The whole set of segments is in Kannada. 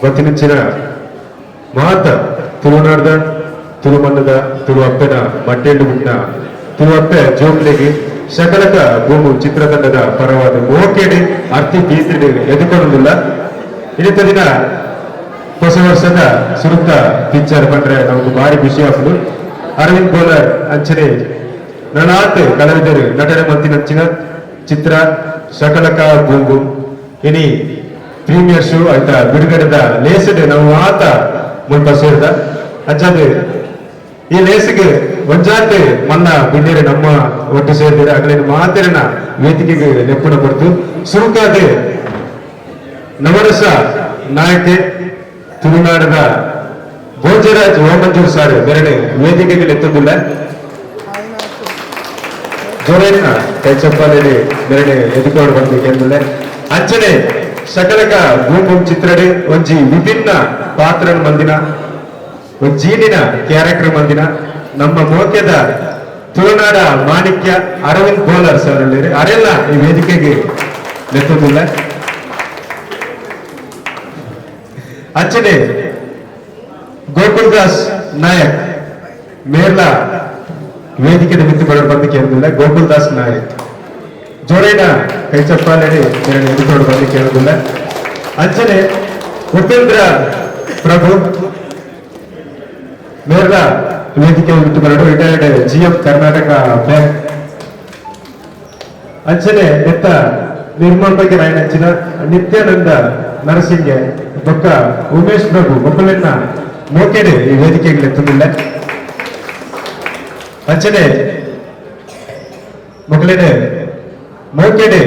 ಬತ್ತಿನಿಂಚಿನ ಮಾತ ತುಳುನಾಡದ ತುಳುಮಣ್ಣದ ತುಳುಅಪ್ಪೆನ ಮಟ್ಟೆಂಡು ಮುಟ್ಟಿನ ತುಳುಅಪ್ಪೆ ಜೋಕ್ಲೆಗೆ ಶಕಲಕ ಭೂಮು ಚಿತ್ರತಂಡದ ಪರವಾದ ಮೋಕೆಡಿ ಅರ್ತಿ ಬೀಸಿಡಿ ಎದುಕೊಳ್ಳುವುದಿಲ್ಲ. ಇನ್ನಿತ ದಿನ ಹೊಸ ವರ್ಷದ ಸುರುತ್ತ ಪಿಕ್ಚರ್ ಬಂದ್ರೆ ನಮಗೆ ಭಾರಿ ಖುಷಿ ಆಗ್ತದೆ. ಅರವಿಂದ್ ಬೋಲರ್ ಅಂಚನೆ ನಳಾತ್ ಕಲಾವಿದರು ನಟನೆ ಮಂತಿನಂಚಿನ ಚಿತ್ರ ಶಕಲಕ ಭೂಮು ಇನಿ ಪ್ರೀಮಿಯರ್ ಶೋ ಆಯ್ತಾ ಬಿಡುಗಡೆದ ಲೇಸಡ್ ನಾವು ಆತ ಮುಲ್ಪ ಸೇರಿದ ಅಂಚದು ಈ ಲೇಸಿಗೆ ಒಂಜಾತೆ ಮನ್ನ ಬಿಂದೇರೆ ನಮ್ಮ ಒಟ್ಟು ಸೇರಿದರೆ ಅಗಲಿನ ಮಾತೆರನ ವೇದಿಕೆಗೆ ಲೆಪ್ಪುಣ ಬರ್ತು ಸುರುಕಾದೆ ನವರಸ ನಾಯಕೆ ತುಳುನಾಡದ ಭೋಜರಾಜ್ ಓಮಂಜೂರ್ ಸಾರ್ ಬೇರೆ ವೇದಿಕೆಗೆ ಎತ್ತುದಿಲ್ಲ. ಜೋರೇನ ಕೈ ಚಪ್ಪಾಲೆ ಬೇರೆ ಎದುಕೊಂಡು ಬಂದಿಲ್ಲ. ಅಂಚನೆ ಶಕಲಕ ಭೂಮಿ ಚಿತ್ರಡೆ ಒಂಜಿ ವಿಭಿನ್ನ ಪಾತ್ರ ಮಂದಿನ ಜೀನಿನ ಕ್ಯಾರೆಕ್ಟರ್ ಮಂದಿನ ನಮ್ಮ ಮೋಕ್ಯದ ತುಳುನಾಡ ಮಾಣಿಕ್ಯ ಅರವಿಂದ್ ಬೋಲರ್ ಸರ್ ಅಲ್ಲಿ ಅರೆಲ್ಲ ಈ ವೇದಿಕೆಗೆ ನೆತ್ತುದಿಲ್ಲ. ಅಂಚನೆ ಗೋಕುಲ್ದಾಸ್ ನಾಯಕ್ ಮೇರ್ಲ ವೇದಿಕೆ ಮಿತ್ತು ಬಂದು ಕೇಳುದಿಲ್ಲ. ಗೋಕುಲ್ದಾಸ್ ನಾಯಕ್ ಜೋರೇನ ಕೈ ಚಪ್ಪಾಲೆ ಎದುಕೊಂಡು ಬಂದು ಕೇಳುದಿಲ್ಲ. ಅಂಚನೆ ಉಪೇಂದ್ರ ಪ್ರಭು ಮೇರ್ಲ ವೇದಿಕೆ ಬಿಟ್ಟು ಬರಡು ರಿಟೈರ್ಡ್ GM ಕರ್ನಾಟಕ ಬ್ಯಾಂಕ್. ಅಂಚನೆ ಎತ್ತ ನಿರ್ಮಾಪಕ ರಾಯನಂಚಿನ ನಿತ್ಯಾನಂದ ನರಸಿಂಗೆ ಬೊಕ್ಕ ಉಮೇಶ್ ಪ್ರಭು ಮಕ್ಕಳನ್ನ ಮೋಕೆಡೆ ಈ ವೇದಿಕೆಗೆ ಎತ್ತುದಿಲ್ಲ. ಅಂಚನೆ ಮಕ್ಕಳೇನೆ ಮೋಕೆಡೆ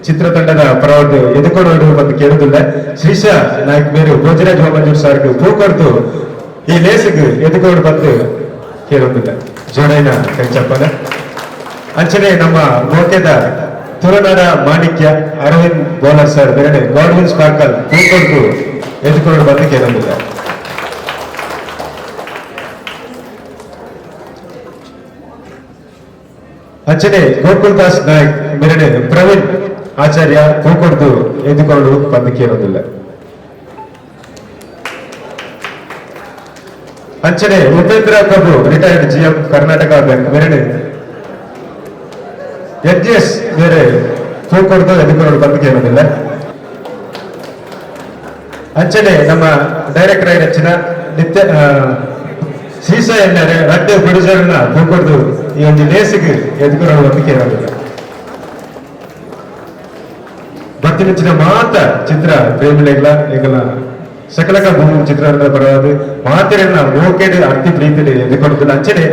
ಚಿತ್ರತಂಡದ ಪರವಾಗಿ ಎದುಕೊಂಡು ಬಂದು ಕೇಳುದಿಲ್ಲ. ಶ್ರೀಶ ನಾಯಕ್ ಮೇರು ಭೋಜರಾಜ್ ಮಂಜೂರ್ ಸಾರ್ಗೆ ಭೂ ಕೊಡ್ತು ಈ ಲೇಸಿಗೆ ಎದುಕೊಂಡು ಬಂದು ಕೇಳುವುದಿಲ್ಲ. ಜೋಡೈನ ಕೈಚಪ್ಪನ ಅಂಚನೆ ನಮ್ಮ ಮೋಕೆದ ತುಳುನಾಡ ಮಾಣಿಕ್ಯ ಅರವಿಂದ್ ಬೋಲರ್ ಸರ್ ಬೇರೆ ಗಾಡ್ವಿನ್ ಸ್ಪಾರ್ಕಲ್ ಕೂತ್ಕೊಂಡು ಎದುಕೊಂಡು ಬಂದು ಕೇಳುವುದಿಲ್ಲ. ಅಂಚನೆ ಗೋಕುಲ್ದಾಸ್ ನಾಯಕ್ ಬೇರೆ ಪ್ರವೀಣ್ ಆಚಾರ್ಯ ಕೂಕೊಡ್ದು ಎದುಕೊಂಡು ಬಂದು ಕೇಳುವುದಿಲ್ಲ. ಅಂಚನೆ ಉಪೇಂದ್ರ ಪ್ರಭು ರಿಟೈರ್ಡ್ GM ಕರ್ನಾಟಕ ಬ್ಯಾಂಕ್ ಬೇರೆ HGS ಬೇರೆ ಕೂಕೊಡ್ದು ಎದುಕೊಂಡು ಬಂದು ಕೇಳುವುದಿಲ್ಲ. ಅಂಚನೆ ನಮ್ಮ ಡೈರೆಕ್ಟರ್ ಹೆಚ್ಚಿನ ನಿತ್ಯ ಶ್ರೀಸ ಎನ್ನರೆ ರಡ್ಡೆ ಪ್ರೊಡ್ಯೂಸರ್ನ ಕೂಕೊಡ್ದು ಈ ಒಂದು ಲೇಸಿಗೆ ಎದುಕೊಂಡು ಬಂದು ಕೇಳುವುದಿಲ್ಲ. ಬತ್ತಿನಿಂಚಿನ ಮಾತ ಚಿತ್ರ ಪ್ರೇಮಿಲೆಗಳ ಈಗಲ ಶಕಲಕ ಭೂಮಿ ಚಿತ್ರದ ಪರವಾದ ಮಾತೆರನ್ನ ಮೋಕೆಡೆ ಅರ್ತಿ ಪ್ರೀತಿಲಿ ಎದುಕೊಡುದಿಲ್ಲ. ಅಂಚನೆ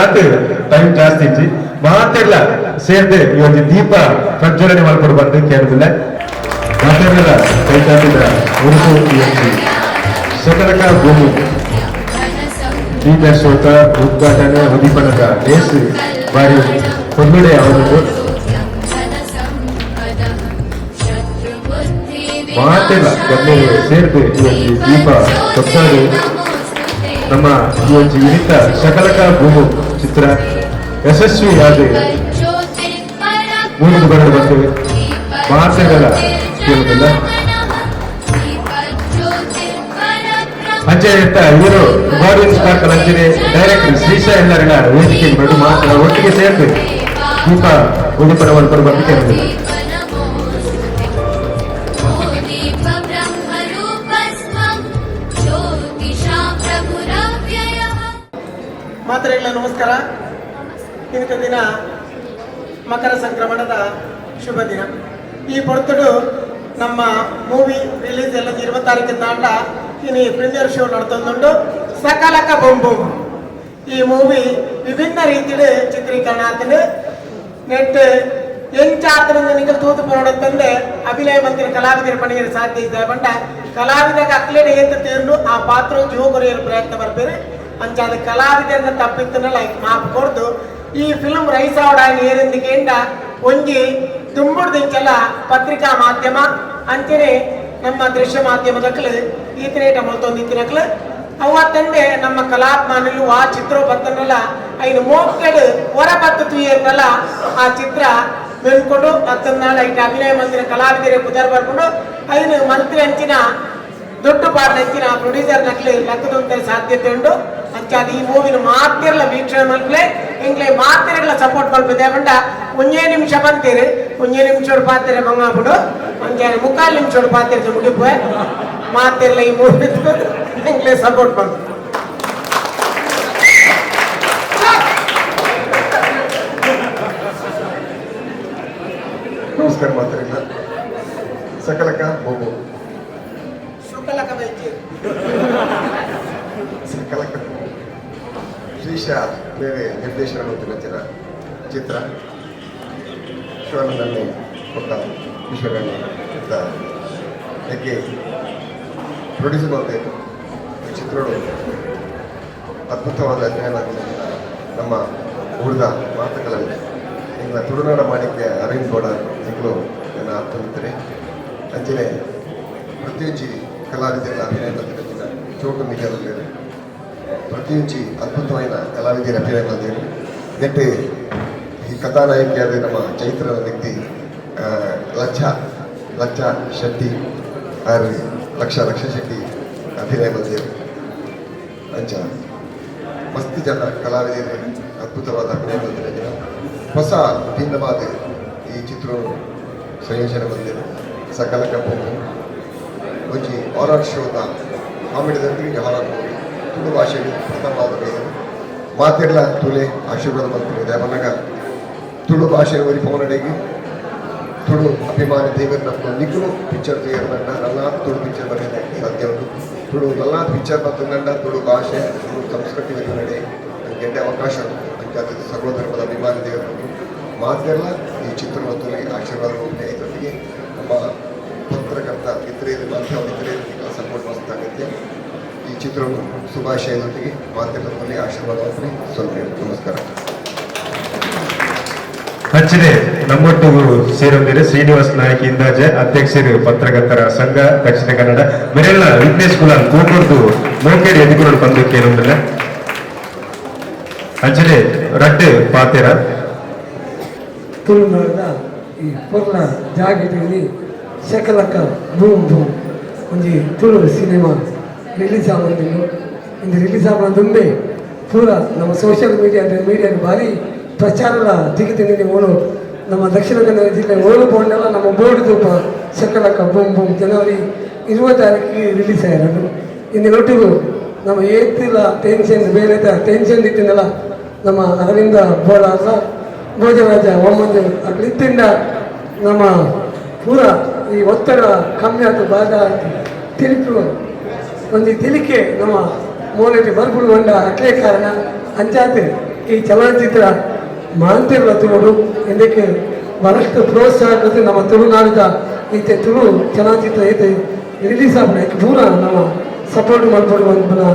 ಆತು ಟೈಮ್ ಜಾಸ್ತಿ ಇಚ್ಚಿ ಮಾತೆಲ್ಲ ಸೇರ್ದೆ ಈ ಒಂದು ದೀಪ ಪ್ರಜ್ವಲನೆ ಮಾಡ್ಕೊಂಡು ಬಂದು ಕೇಳುದಿಲ್ಲ. ಮಾತೆಲ್ಲ ಕೈ ಚಾಚಿದ್ರ ಉರುಸು ಶಕಲಕ ಭೂಮಿ ಪ್ರೀಮಿಯರ್ ಶೋಕ ಉದ್ಘಾಟನೆ ಉದೀಪನದ ಲೇಸ್ ಬಾರಿ ಹೊಂದುಡೆ ಅವರದ್ದು ಮಾತೆಲ್ಲ ಗಮ್ಮೆ ಸೇರಿದೆ ಈ ಒಂದು ದೀಪ ಕೊಟ್ಟಾಡು ನಮ್ಮ ಈ ಒಂದು ವಿನಿತ ಶಕಲಕ ಭೂಮು ಚಿತ್ರ ಯಶಸ್ವಿಯಾದ ಮೂಡಿದು ಬರಲು ಬರ್ತೇವೆ. ಮಾತೆಲ್ಲ ಕೇಳುವುದಿಲ್ಲ. ಅಂಚೆ ಇರ್ತ ಇವರು ಗಾಡ್ವಿನ್ ಸ್ಪಾರ್ಕಲ್ ಅಂಚನೆ ಡೈರೆಕ್ಟರ್ ಶ್ರೀಶ ಎಲ್ಲರಿಗ ವೇದಿಕೆಗೆ ಬಡು ಮಾತ್ರ ಒಟ್ಟಿಗೆ ಸೇರಿದೆ ದೀಪ ಉದೀಪನ ಮಾಡ್ಕೊಂಡು ಬಂದು ಕೇಳುವುದಿಲ್ಲ. ಮಾತರೆಗಳ ನಮಸ್ಕಾರ. ಇಂಥ ದಿನ ಮಕರ ಸಂಕ್ರಮಣದ ಶುಭ ದಿನ. ಈ ಪೊರ್ತುಡು ನಮ್ಮ ಮೂವಿ ರಿಲೀಸ್ ಎಲ್ಲ 20 ತಾರೀಕಿನ ನಾಟ ಇನ್ನು ಪ್ರೀಮಿಯರ್ ಶೋ ನಡ್ತೊಂದುಂಡು ಶಕಲಕ ಬೊಂಬು. ಈ ಮೂವಿ ವಿಭಿನ್ನ ರೀತಿಯಲ್ಲಿ ಚಿತ್ರೀಕರಣ ಆತನು ನೆಟ್ ಎಂಚಾತನಿಂದ ನಿಗಲ್ ತೂತು ಪೋಡತ್ತಂದ್ರೆ ಅಭಿನಯ ಮಂತ್ರಿ ಕಲಾವಿದರ ಪಣಿಗೆ ಸಾಧ್ಯ ಇದೆ ಬಂಡ ಕಲಾವಿದಾಗ ಅಕ್ಲೇನೆ ಏಂತ ತೀರ್ನು ಆ ಪಾತ್ರ ಜೀವಗೊರೆಯಲು ಪ್ರಯತ್ನ ಬರ್ತಾರೆ. ಅಂಚಾದ ಕಲಾವಿದೆಯನ್ನ ತಪ್ಪಿತ್ತನಲ್ಲ ಮಾಪ್ ಕೊಡ್ದು ಈ ಫಿಲ್ಮ್ ರೈಸ್ ಅವಡಾಯನ ಏರಿಂದಿಗೆಂಡ ಒಂಜಿ ತುಂಬುಡ್ದಿಂಚಲ್ಲ ಪತ್ರಿಕಾ ಮಾಧ್ಯಮ ಅಂಚನೆ ನಮ್ಮ ದೃಶ್ಯ ಮಾಧ್ಯಮದಕ್ಲು ಈತನೇಟ ಮೊಲ್ತೊಂದಿತ್ತಿನಕ್ಲು ಅವತ್ತಂದೆ ನಮ್ಮ ಕಲಾತ್ಮಾನಲ್ಲೂ ಆ ಚಿತ್ರ ಬತ್ತನಲ್ಲ ಐನು ಮೋಕ್ಕೆಡು ಹೊರ ಬತ್ತು ತುಯ್ಯರ್ನಲ್ಲ ಆ ಚಿತ್ರ ಮೆನ್ಕೊಂಡು ಅತ್ತನ್ನಾಳ ಐಟ ಅಭಿನಯ ಮಂತ್ರಿ ಕಲಾವಿದರೇ ಕುದರ್ ಬರ್ಕೊಂಡು ಐನು ಮಂತ್ರಿ ಅಂಚಿನ ದೊಡ್ಡ ಪಾತ್ರ ಹೆಚ್ಚಿನ ಪ್ರೊಡ್ಯೂಸರ್ ನಕ್ಲೆ ಲಕ್ಕದಂತ ಸಾಧ್ಯತೆ ಉಂಟು ಅಂಚಾದ ಈ ಮೂವಿನ ಮಾತಿರಲ ವೀಕ್ಷಣೆ ಮಲ್ಪಲೆ ಇಂಗ್ಲೆ ಮಾತಿರಗಳ ಸಪೋರ್ಟ್ ಮಲ್ಪದೆ ಬಂಡ ಒಂದೇ ನಿಮಿಷ ಬಂತೀರಿ ಒಂದೇ ನಿಮಿಷ ಪಾತ್ರೆ ಬಂಗಾಬಿಡು ಅಂಚಾದ 3/4 ನಿಮಿಷ ಪಾತ್ರೆ ಮುಗಿಪೋಯ್ ಮಾತಿರಲ ಈ ಮೂವಿ ಇಂಗ್ಲೆ ಸಪೋರ್ಟ್ ಮಾಡ್ತಾರೆ. ನಮಸ್ಕಾರ ಮಾತಾಡಿಲ್ಲ ಸಕಲಕ ಬೋಬೋ ಶಕಲಕ ಬೈತಿ ಸಕಲಕ ಶ್ರೀಶ ಬೇರೆ ನಿರ್ದೇಶನ ಗೊತ್ತಿಲ್ಲ ಚಿತ್ರ ಶಿವಾನಂದನ್ನೇ ಕೊಟ್ಟ ವಿಶ್ವಗಣ್ಯ ಅಂತ ಯಾಕೆ ಪ್ರೊಡ್ಯೂಸರ್ ಅಂತ ಈ ಚಿತ್ರಗಳು ಅದ್ಭುತವಾದ ಅಧ್ಯಯನ ನಮ್ಮ ಉಳಿದ ಮಾತುಕಲಾವಿದೆ ಈಗ ತುಳುನಾಡ ಮಾಣಿಕ್ಯ ಅರವಿಂದ್ ಗೌಡ ಈಗಲೂ ನನ್ನ ಆಪ್ತಮಿತ್ರೆ ಅಂಚನೆ ಪ್ರತಿಯೊಂದು ಕಲಾವಿದರ ಅಭಿನಯ ಬಂದಿರೋದಿಲ್ಲ ಚೋಟು ನಿಜದಲ್ಲಿ ಪ್ರತಿಯೊಂದು ಅದ್ಭುತమైన ಕಲಾವಿದರ ಅಭಿನಯ ಬಂದಿರು ಇದಕ್ಕೆ ಈ ಕಥಾನಾಯಕಿಯಾದ ನಮ್ಮ ಚೈತ್ರನ ವ್ಯಕ್ತಿ ಲಕ್ಷ ಶೆಟ್ಟಿ ಲಕ್ಷ ಶೆಟ್ಟಿ ಅಭಿನಯ ಬಂದಿರು ಅಂಚ ಮಸ್ತ್ ಜನ ಕಲಾವಿದರು ಅದ್ಭುತವಾದ ಅಭಿನಯ ಬಂದಿರೋ ಹೊಸ ಭಿನ್ನವಾದ ಈ ಚಿತ್ರ ಸಂಯೋಜನೆ ಬಂದಿದೆ ಸಕಲಕ ಬೋಬು ಒಂಜಿ ಹಾರರ್ ಶೋದ ಕಾಮಿಡಿದಂತೆ ಹಾರರ್ ಮೂವಿ ತುಳು ಭಾಷೆಗೆ ಪ್ರಥಮವಾದ ಬೇರೆ ಮಾತೆಲ್ಲ ತುಳೆ ಆಶೀರ್ವಾದ ಬಂದಿದೆ ಅವನಾಗ ತುಳು ಭಾಷೆ ಒರಿ ಪವನಡೆಗೆ ತುಳು ಅಭಿಮಾನಿ ದೇವರ ನಮ್ಮ ನಿಖಲು ಪಿಕ್ಚರ್ ತೆಗೆದಂಡ ನಲ್ಲಾದ ತುಳು ಪಿಕ್ಚರ್ ಬರೆಯಲಿಕ್ಕೆ ಸಾಧ್ಯ ಉಂಟು ತುಳು ನಲ್ಲಾದ ಪಿಕ್ಚರ್ ಬಂತಂಡ ತುಳು ಭಾಷೆ ತುಳು ಸಂಸ್ಕೃತಿ ನಡೆ ಗೆಡ್ಡೆ ಅವಕಾಶ ಅಂಚಾದ ಸರ್ವಧರ್ಮದ ಅಭಿಮಾನಿ ದೇವರು ಮಾತೆಲ್ಲ ಈ ಚಿತ್ರವತ್ತಲ್ಲಿ ಆಶೀರ್ವಾದ ಇದರೊಟ್ಟಿಗೆ ನಮ್ಮ ಪತ್ರಕರ್ತ ಮಿತ್ರೆಯರು ಮಾಧ್ಯಮ ಮಿತ್ರೆಯರಿಗೆ ಸಪೋರ್ಟ್ ಮಸ್ತ್ ಅಗತ್ಯ ಈ ಚಿತ್ರವನ್ನು ಶುಭಾಶಯದೊಟ್ಟಿಗೆ ಮಾಧ್ಯಮದಲ್ಲಿ ಆಶೀರ್ವಾದವನ್ನು ಸ್ವಲ್ಪ ನಮಸ್ಕಾರ. ಹಚ್ಚಿದೆ ನಮ್ಮೊಟ್ಟಿಗೂ ಸೇರೊಂದಿರೆ ಶ್ರೀನಿವಾಸ್ ನಾಯಕ್ ಇಂದಾಜೆ ಅಧ್ಯಕ್ಷರು ಪತ್ರಕರ್ತರ ಸಂಘ ದಕ್ಷಿಣ ಕನ್ನಡ ಮೆರೆಲ್ಲ ವಿಘ್ನೇಶ್ ಕುಲಾಲ್ ಕೂರ್ದು ಮೋಕೇಡಿ ಎದುಗುರು ಬಂದು ಕೇಳುವುದಿಲ್ಲ ಹಚ್ಚಿದೆ ರಡ್ಡು ಪಾತೆರ ತುಳುನಾಡಿನ ಈ ಪೊರ್ಲ ಜಾಗದಲ್ಲಿ ಶಕಲಕ ಬೂಮ್ ಬೂಮ್ ಒಂಜಿ ತುಳು ಸಿನಿಮಾ ರಿಲೀಸ್ ಆಗೋದಿಲ್ಲ ಇಂದು ರಿಲೀಸ್ ಆಗೋದುಂಬೆ ಪೂರ ನಮ್ಮ ಸೋಷಿಯಲ್ ಮೀಡಿಯಾದ ಭಾರಿ ಪ್ರಚಾರ ದಿಗಿತಿಂಡಿ ಓಳು ನಮ್ಮ ದಕ್ಷಿಣ ಕನ್ನಡ ಜಿಲ್ಲೆ ಓಳು ಬೋರ್ಡೆಲ್ಲ ನಮ್ಮ ಬೋರ್ಡ್ ತೂಪ ಶಕಲಕ ಬೂಮ್ ಬೂಮ್ ಜನವರಿ 26 ರಿಲೀಸ್ ಆಯಿರೋದು ಇಂದಿನೊಟ್ಟಿಗೂ ನಮ್ಮ ಏತಿಲ್ಲ ಟೆನ್ಷನ್ ಬೇರೆ ಟೆನ್ಷನ್ ಇತ್ತಿನಲ್ಲ ನಮ್ಮ ಅರವಿಂದ ಬೋಳಾರ್ಲ ಭೋಜರಾಜ ಒಮ್ಮಂದು ಅಲ್ಲಿಂದ ನಮ್ಮ ಪೂರ ಈ ಒತ್ತಡ ಕಮ್ಮಿ ಆಯ್ತು ಬಾಧ ತಿರುಪು ಒಂದು ತಿಲಿಕೆ ನಮ್ಮ ಮೋನೆಟಿ ಬರ್ಬುಡು ಹೊಂಡ ಅಟ್ಲೇ ಕಾರಣ ಅಂಚಾತೆ ಈ ಚಲನಚಿತ್ರ ಮಾಂತಿರ್ಲ ತುಳು ಇದಕ್ಕೆ ಬಹಳಷ್ಟು ಪ್ರೋತ್ಸಾಹ ಕೊಟ್ಟು ನಮ್ಮ ತುಳುನಾಡಿದ ಈತೆ ತುಳು ಚಲನಚಿತ್ರ ಐತೆ ರಿಲೀಸ್ ಆಗ್ಬಿಡ ಪೂರ ನಮ್ಮ ಸಪೋರ್ಟ್ ಮಾಡ್ಕೊಂಡು ಒಂದು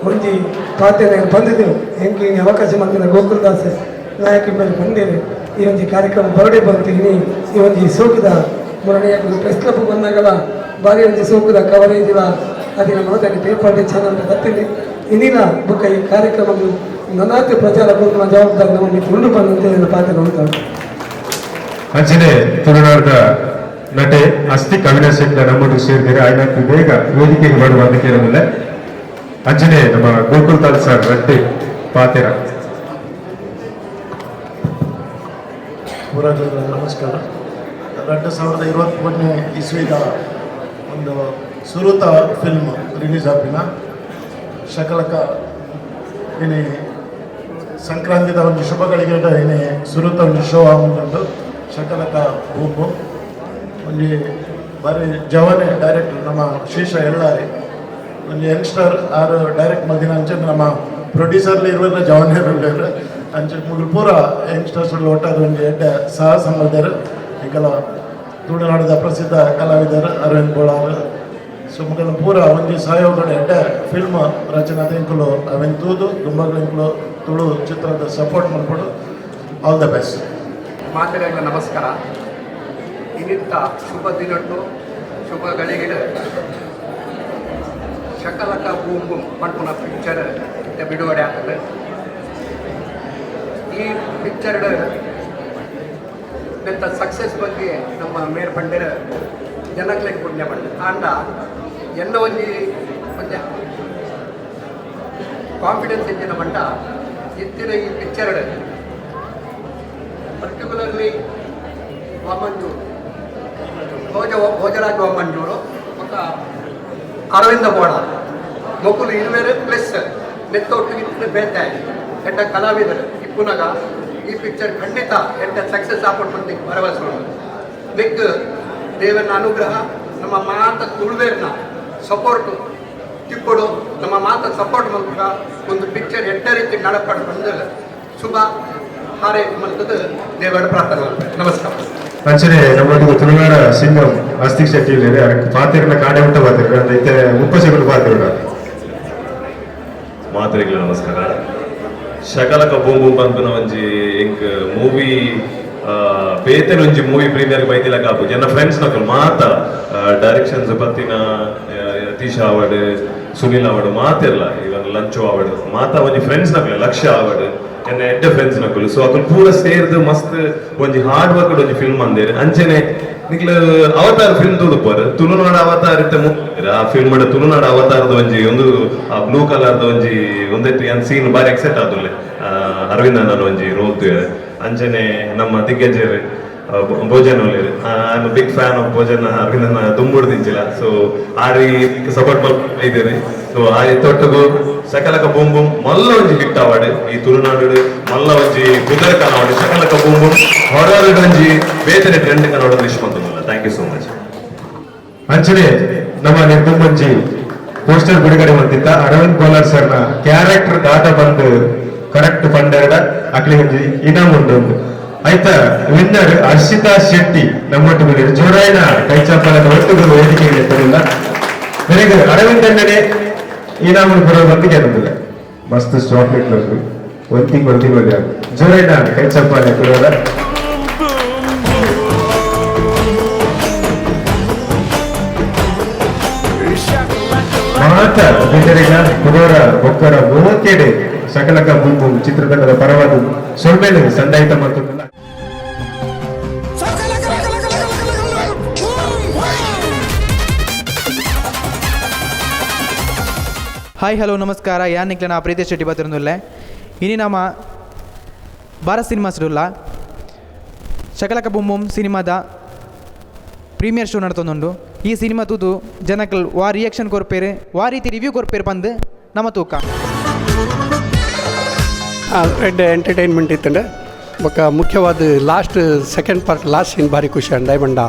ಒಂಜಿ ಪಾತ್ರೆ ಬಂದಿದ್ದೆವು ಹೆಂಗೆ ಅವಕಾಶ ಮಾಡ್ತೀನಿ ಗೋಕುಲ್ದಾಸ್ ನಾಯಕ ಮೇಲೆ ಬಂದಿರು ಈ ಒಂದು ಕಾರ್ಯಕ್ರಮ ಬರ್ಡೇ ಬರ್ತೀನಿ ಈ ಒಂದು ಸೋಕದ ಮೊನ್ನೆ ಪ್ರೆಸ್ ಕ್ಲಬ್ ಬಂದಾಗಲ್ಲ ಭಾರಿ ಒಂದು ಸೋಕದ ಕವರೇಜ್ ಇಲ್ಲ ಅದನ್ನ ಮಾತಾಡಿ ಪೇಪರ್ ಚಾನಲ್ ಬರ್ತೀನಿ ಇನ್ನಿಲ್ಲ ಬುಕ್ಕ ಈ ಕಾರ್ಯಕ್ರಮ ನನ್ನಾತಿ ಪ್ರಚಾರ ಕೊಡುವ ಜವಾಬ್ದಾರಿ ನಮಗೆ ತುಂಡು ಬಂದಂತೆ ನನ್ನ ಪಾತ್ರ ನೋಡ್ತಾರೆ. ಅಂಚನೆ ತುಳುನಾಡದ ನಟೆ ಅಸ್ತಿಕ್ ಅವಿನಾಶ್ ನಮ್ಮೊಟ್ಟಿಗೆ ಸೇರಿದರೆ ಆಯ್ನಾಕು ಬೇಗ ವೇದಿಕೆಗೆ ಬರುವ ಅಂತ ಕೇಳೋದಿಲ್ಲ ಅಂಚನೆ ನಮ್ಮ ಗೋಕುಲ್ ತಾಲ್ ಸರ್ ರಡ್ಡೆ ಪಾತೆರ ಊರಾಗ ನಮಸ್ಕಾರ. 2023 ಇಸ್ವಿದ ಒಂದು ಸುರುತ ಫಿಲ್ಮ್ ರಿಲೀಸ್ ಆಪಿನ ಶಕಲಕ ಇನಿ ಸಂಕ್ರಾಂತಿದ ಒಂದು ಶುಭಗಳಿಗೆ ಇನಿ ಸುರುತ ಒಂದು ಶೋ ಆಗುಂಟು ಶಕಲಕ ಬೂಬು ಒಂದು ಬಾರಿ ಜವಾನೆ ಡೈರೆಕ್ಟರ್ ನಮ್ಮ ಶ್ರೀಶ ಎಲ್ಲಾರಿ ಒಂದು ಯಂಗ್ಸ್ಟರ್ ಆರು ಡೈರೆಕ್ಟ್ ಮಲ್ದಿನ ಅಂಚೆ ನಮ್ಮ ಪ್ರೊಡ್ಯೂಸರ್ಲಿ ಇರುವೆಲ್ಲ ಜವಾನಿಯರು ಇದ್ದಾರೆ ಅಂಚೆ ಮುಗಿಲು ಪೂರ ಯಂಗ್ಸ್ಟರ್ಸ್ ಒಟ್ಟಾದ ಒಂದು ಎಡ್ಡೆ ಸಹ ಸಂಬಂಧರು ಈಗೆಲ್ಲ ತುಳುನಾಡದ ಪ್ರಸಿದ್ಧ ಕಲಾವಿದರು ಅರವಿಂದ್ ಗೋಳಾರ್ ಸೊ ಮುಗಲು ಪೂರ ಒಂದು ಸಹಯೋಗ ಎಡ್ಡೆ ಫಿಲ್ಮ್ ರಚನೆ ಇಂಕಲು ಅವೆನ್ ತೂದು ದುಂಬಗಳು ತುಳು ಚಿತ್ರದ ಸಪೋರ್ಟ್ ಮಾಡ್ಕೊಂಡು ಆಲ್ ದ ಬೆಸ್ಟ್. ಮಾತೆರೆಗಳ ನಮಸ್ಕಾರ. ಇನ್ನಿತ್ತ ಶುಭ ದಿನಟ್ಟು ಶುಭ ಗಳಿಗೆ ಶಕಲಕ ಬೂಮ್ ಬೂಮ್ ಪಂಪುನ ಪಿಕ್ಚರ್ ಬಿಡುಗಡೆ ಆಗ್ತದೆ. ಈ ಪಿಕ್ಚರ್ ಸಕ್ಸಸ್ ಬಗ್ಗೆ ನಮ್ಮ ಮೇರ್ ಪಂಡರ ಜನಕ್ಲೆಗ್ ಪುಣ್ಯ ಪಡ್ಡೆ ಆಂಡ ಎಲ್ಲ ಒಂಜಿ ಒಂಜಿ ಕಾನ್ಫಿಡೆನ್ಸ್ ಇದ್ದಿನ ಮಟ್ಟ ಇತ್ತಿನ ಈ ಪಿಕ್ಚರ್ ಪರ್ಟಿಕ್ಯುಲರ್ಲಿ ವಾಮಂಜೂರು ಭೋಜರಾಜ್ ವಾಮಂಜೂರು ಮತ್ತು ಅರವಿಂದ ಬೋಡ ಮೊಕ್ಕಲು ಇರುವೇರು ಪ್ಲಸ್ ನೆತ್ತೊಟ್ಟಿಗೆ ಬೇತಾಯಿ ಎಂಟ ಕಲಾವಿದರು ಇಪ್ಪುನಾಗ ಈ ಪಿಕ್ಚರ್ ಖಂಡಿತ ಎಂಟ ಸಕ್ಸಸ್ ಆಪಟ್ಟು ಭರವಸೆ ಉಂಟು ನೆಕ್ ದೇವನ ಅನುಗ್ರಹ ನಮ್ಮ ಮಾತ ತುಳುವೇರ್ನ ಸಪೋರ್ಟು ತಿಪ್ಪಡು ನಮ್ಮ ಮಾತ ಸಪೋರ್ಟ್ ಮೂಲಕ ಒಂದು ಪಿಕ್ಚರ್ ಎಡ್ಡ ರೀತಿ ನಡಪಡು ಬಂದಿಲ್ಲ ಶುಭ ಹಾರೈ ಮಲ್ತದ ದೇವರ ಪ್ರಾರ್ಥನೆ ಮಾಡ್ತಾರೆ ನಮಸ್ಕಾರ ಅಂಚನೆ ನಮ್ಮೊಟ್ಟಿಗೆ ತುಳುನಾಡ ಸಿಂಗಂ ಆಸ್ತಿಕ್ ಶೆಟ್ಟಿ ಇಲ್ಲಿದೆ ಅದಕ್ಕೆ ಪಾತಿರನ ಕಾಡೆ ಊಟ ಪಾತಿರ ಐತೆ 30 ಸೆಕೆಂಡ್ ಪಾತಿರ ಮಾತ್ರೆಗಳ ನಮಸ್ಕಾರ ಶಕಲಕ ಬೂಂಬು ಪಂಪನ ಒಂಜಿ ಎಂಕ್ ಮೂವಿ ಬೇತೆನ ಒಂಜಿ ಮೂವಿ ಪ್ರೀಮಿಯರ್ ಬೈದಿಲ ಕಾಪು ಜನ ಫ್ರೆಂಡ್ಸ್ ನಕಲ್ ಮಾತ ಡೈರೆಕ್ಷನ್ಸ್ ಪತ್ತಿನ ಯತೀಶ್ ಆವಡ್ ಸುನಿಲ್ ಆವಡ್ ಮಾತಿರ್ಲ ಇವನ್ ಲಂಚು ಆವಡ್ ಮಾತ ಒಂಜಿ ಫ್ರೆಂಡ್ಸ್ ನಕಲ್ ಲಕ್ಷ್ಯ ಆವಡ್ ಎನ್ನ ಎಡ್ಡ ಫ್ರೆಂಡ್ಸ್ ನಕಲು ಸೊ ಅಕಲ್ ಪೂರ ಸೇರ್ದು ಮಸ್ತ್ ಒಂಜಿ ಹಾರ್ಡ್ ವರ್ಕ್ ಒಂಜಿ ಫಿಲ್ಮ್ ಅಂದೇರು ಅಂಚನೆ ನಿಕ್ಲ ಅವತಾರ ಫಿಲ್ಮ್ ತುಳುಪರ್ ತುಳುನಾಡ ಅವತಾರ ಆ ಫಿಲ್ಮ್ ತುಳುನಾಡ ಅವತಾರದ ಒಂಜಿ ಒಂದು ಆ ಬ್ಲೂ ಕಲರ್ದ ಒಂಜಿ ಒಂದೆಟ್ಟು ಏನ್ ಸೀನ್ ಬಾರಿ ಎಕ್ಸೆಟ್ ಆದುಲ್ಲೆ ಅರವಿಂದ ನಾನು ಒಂಜಿ ರೋಲ್ ಅಂಚನೆ ನಮ್ಮ ದಿಗ್ಗಜರು ಭೋಜನ I am big fan of ಭೋಜನ ಅರವಿಂದನ ದುಂಬುಡು ದಿಂಚಿಲ್ಲ ಸೊ ಆರಿ ಸಪೋರ್ಟ್ ಮಲ್ಪೈದೇರಿ ಸೊ ಆ ತೊಟ್ಟಗು ಶಕಲಕ ಬೂಮ್ ಬೂಮ್ ಮಲ್ಲ ಒಂಜಿ ಹಿಟ್ ಅವಾರ್ಡ್ ಈ ತುಳುನಾಡು ಮಲ್ಲ ಒಂಜಿ ಕುದುರೆ ಕಾಲ ಶಕಲಕ ಬೂಮ್ ಬೂಮ್ ಹೊರಡು ಒಂಜಿ ಬೇತನೆ ಟ್ರೆಂಡ್ ಕನ್ನಡ ವಿಶ್ ಬಂದಿಲ್ಲ ಥ್ಯಾಂಕ್ ಯು ಸೋ ಮಚ್ ಅಂಚನೆ ನಮ್ಮ ನಿರ್ಬಂಧಿ ಪೋಸ್ಟರ್ ಬಿಡುಗಡೆ ಮಾಡ್ತಿದ್ದ ಅರವಿಂದ್ ಕೋಲಾರ್ ಸರ್ನ ಕ್ಯಾರೆಕ್ಟರ್ ದಾಟ ಬಂದು ಕರೆಕ್ಟ್ ಪಂಡೆರಡ ಅಕ್ಲಿ ಒಂಜಿ ಇನಾಮ್ ಉಂಟು ಆಯ್ತಾ ವಿನ್ನರ್ ಹರ್ಷಿತಾ ಶೆಟ್ಟಿ ನಮ್ಮೊಟ್ಟಿಗೆ ಜೋರಾಯಿನ ಕೈ ಚಪ್ಪಲದ ಒಟ್ಟಿಗೆ ವೇದಿಕೆಗೆ ಎತ್ತಲಿಲ್ಲ ನನಗೆ ಅರವಿಂದ್ ಅಣ್ಣನೇ ಇನಾಮು ಬರೋ ಬಂದಿಗೆ ಅನ್ನೋದಿಲ್ಲ ಮಸ್ತ್ ಚಾಕ್ಲೇಟ್ ಒಂದು ತಿಂಗಳು ಜೋರಾಯಿನ ಕೈ ಚಪ್ಪಲೆ ಕೊಡೋದ ಮಾತ ಬಿದ್ದರಿಗ ಕುರೋರ ಬೊಕ್ಕರ ಮೂವತ್ತೆಡೆ ಶಕಲಕ ಬೂಂಬು ಚಿತ್ರತಂಡದ ಪರವಾದ ಸೊಳ್ಮೇಲೆ ಸಂದಾಯಿತ ಮತ್ತು ಹಾಯ್ ಹಲೋ ನಮಸ್ಕಾರ ಯಾನ್ ನಿಕ್ಲ ನಾ ಪ್ರೀತಿ ಶೆಟ್ಟಿ ಬತ್ತಿರೊಂದುಲ್ಲೆ ಇನಿ ನಮ್ಮ ಭಾರತ್ ಸಿನಿಮಾಸ್ಡುಲ್ಲ ಶಕಲಕ ಬೂಮ್ ಸಿನಿಮಾದ ಪ್ರೀಮಿಯರ್ ಶೋ ನಡ್ತೊಂದುಂಡು ಈ ಸಿನಿಮಾ ತೂತು ಜನಕ್ಕಲ್ ವಾ ರಿಯಾಕ್ಷನ್ ಕೊರ್ಪೇರು ವಾ ರೀತಿ ರಿವ್ಯೂ ಕೊರ್ಪೇರು ಬಂದು ನಮ್ಮ ತೂಕ ರೆಡ್ ಎಂಟರ್ಟೈನ್ಮೆಂಟ್ ಇತ್ತಂಡೆ ಬೊಕ್ಕ ಮುಖ್ಯವಾದ last second part last scene ಭಾರಿ ಖುಷಿ ಅಂಡ ಐಬಂಡ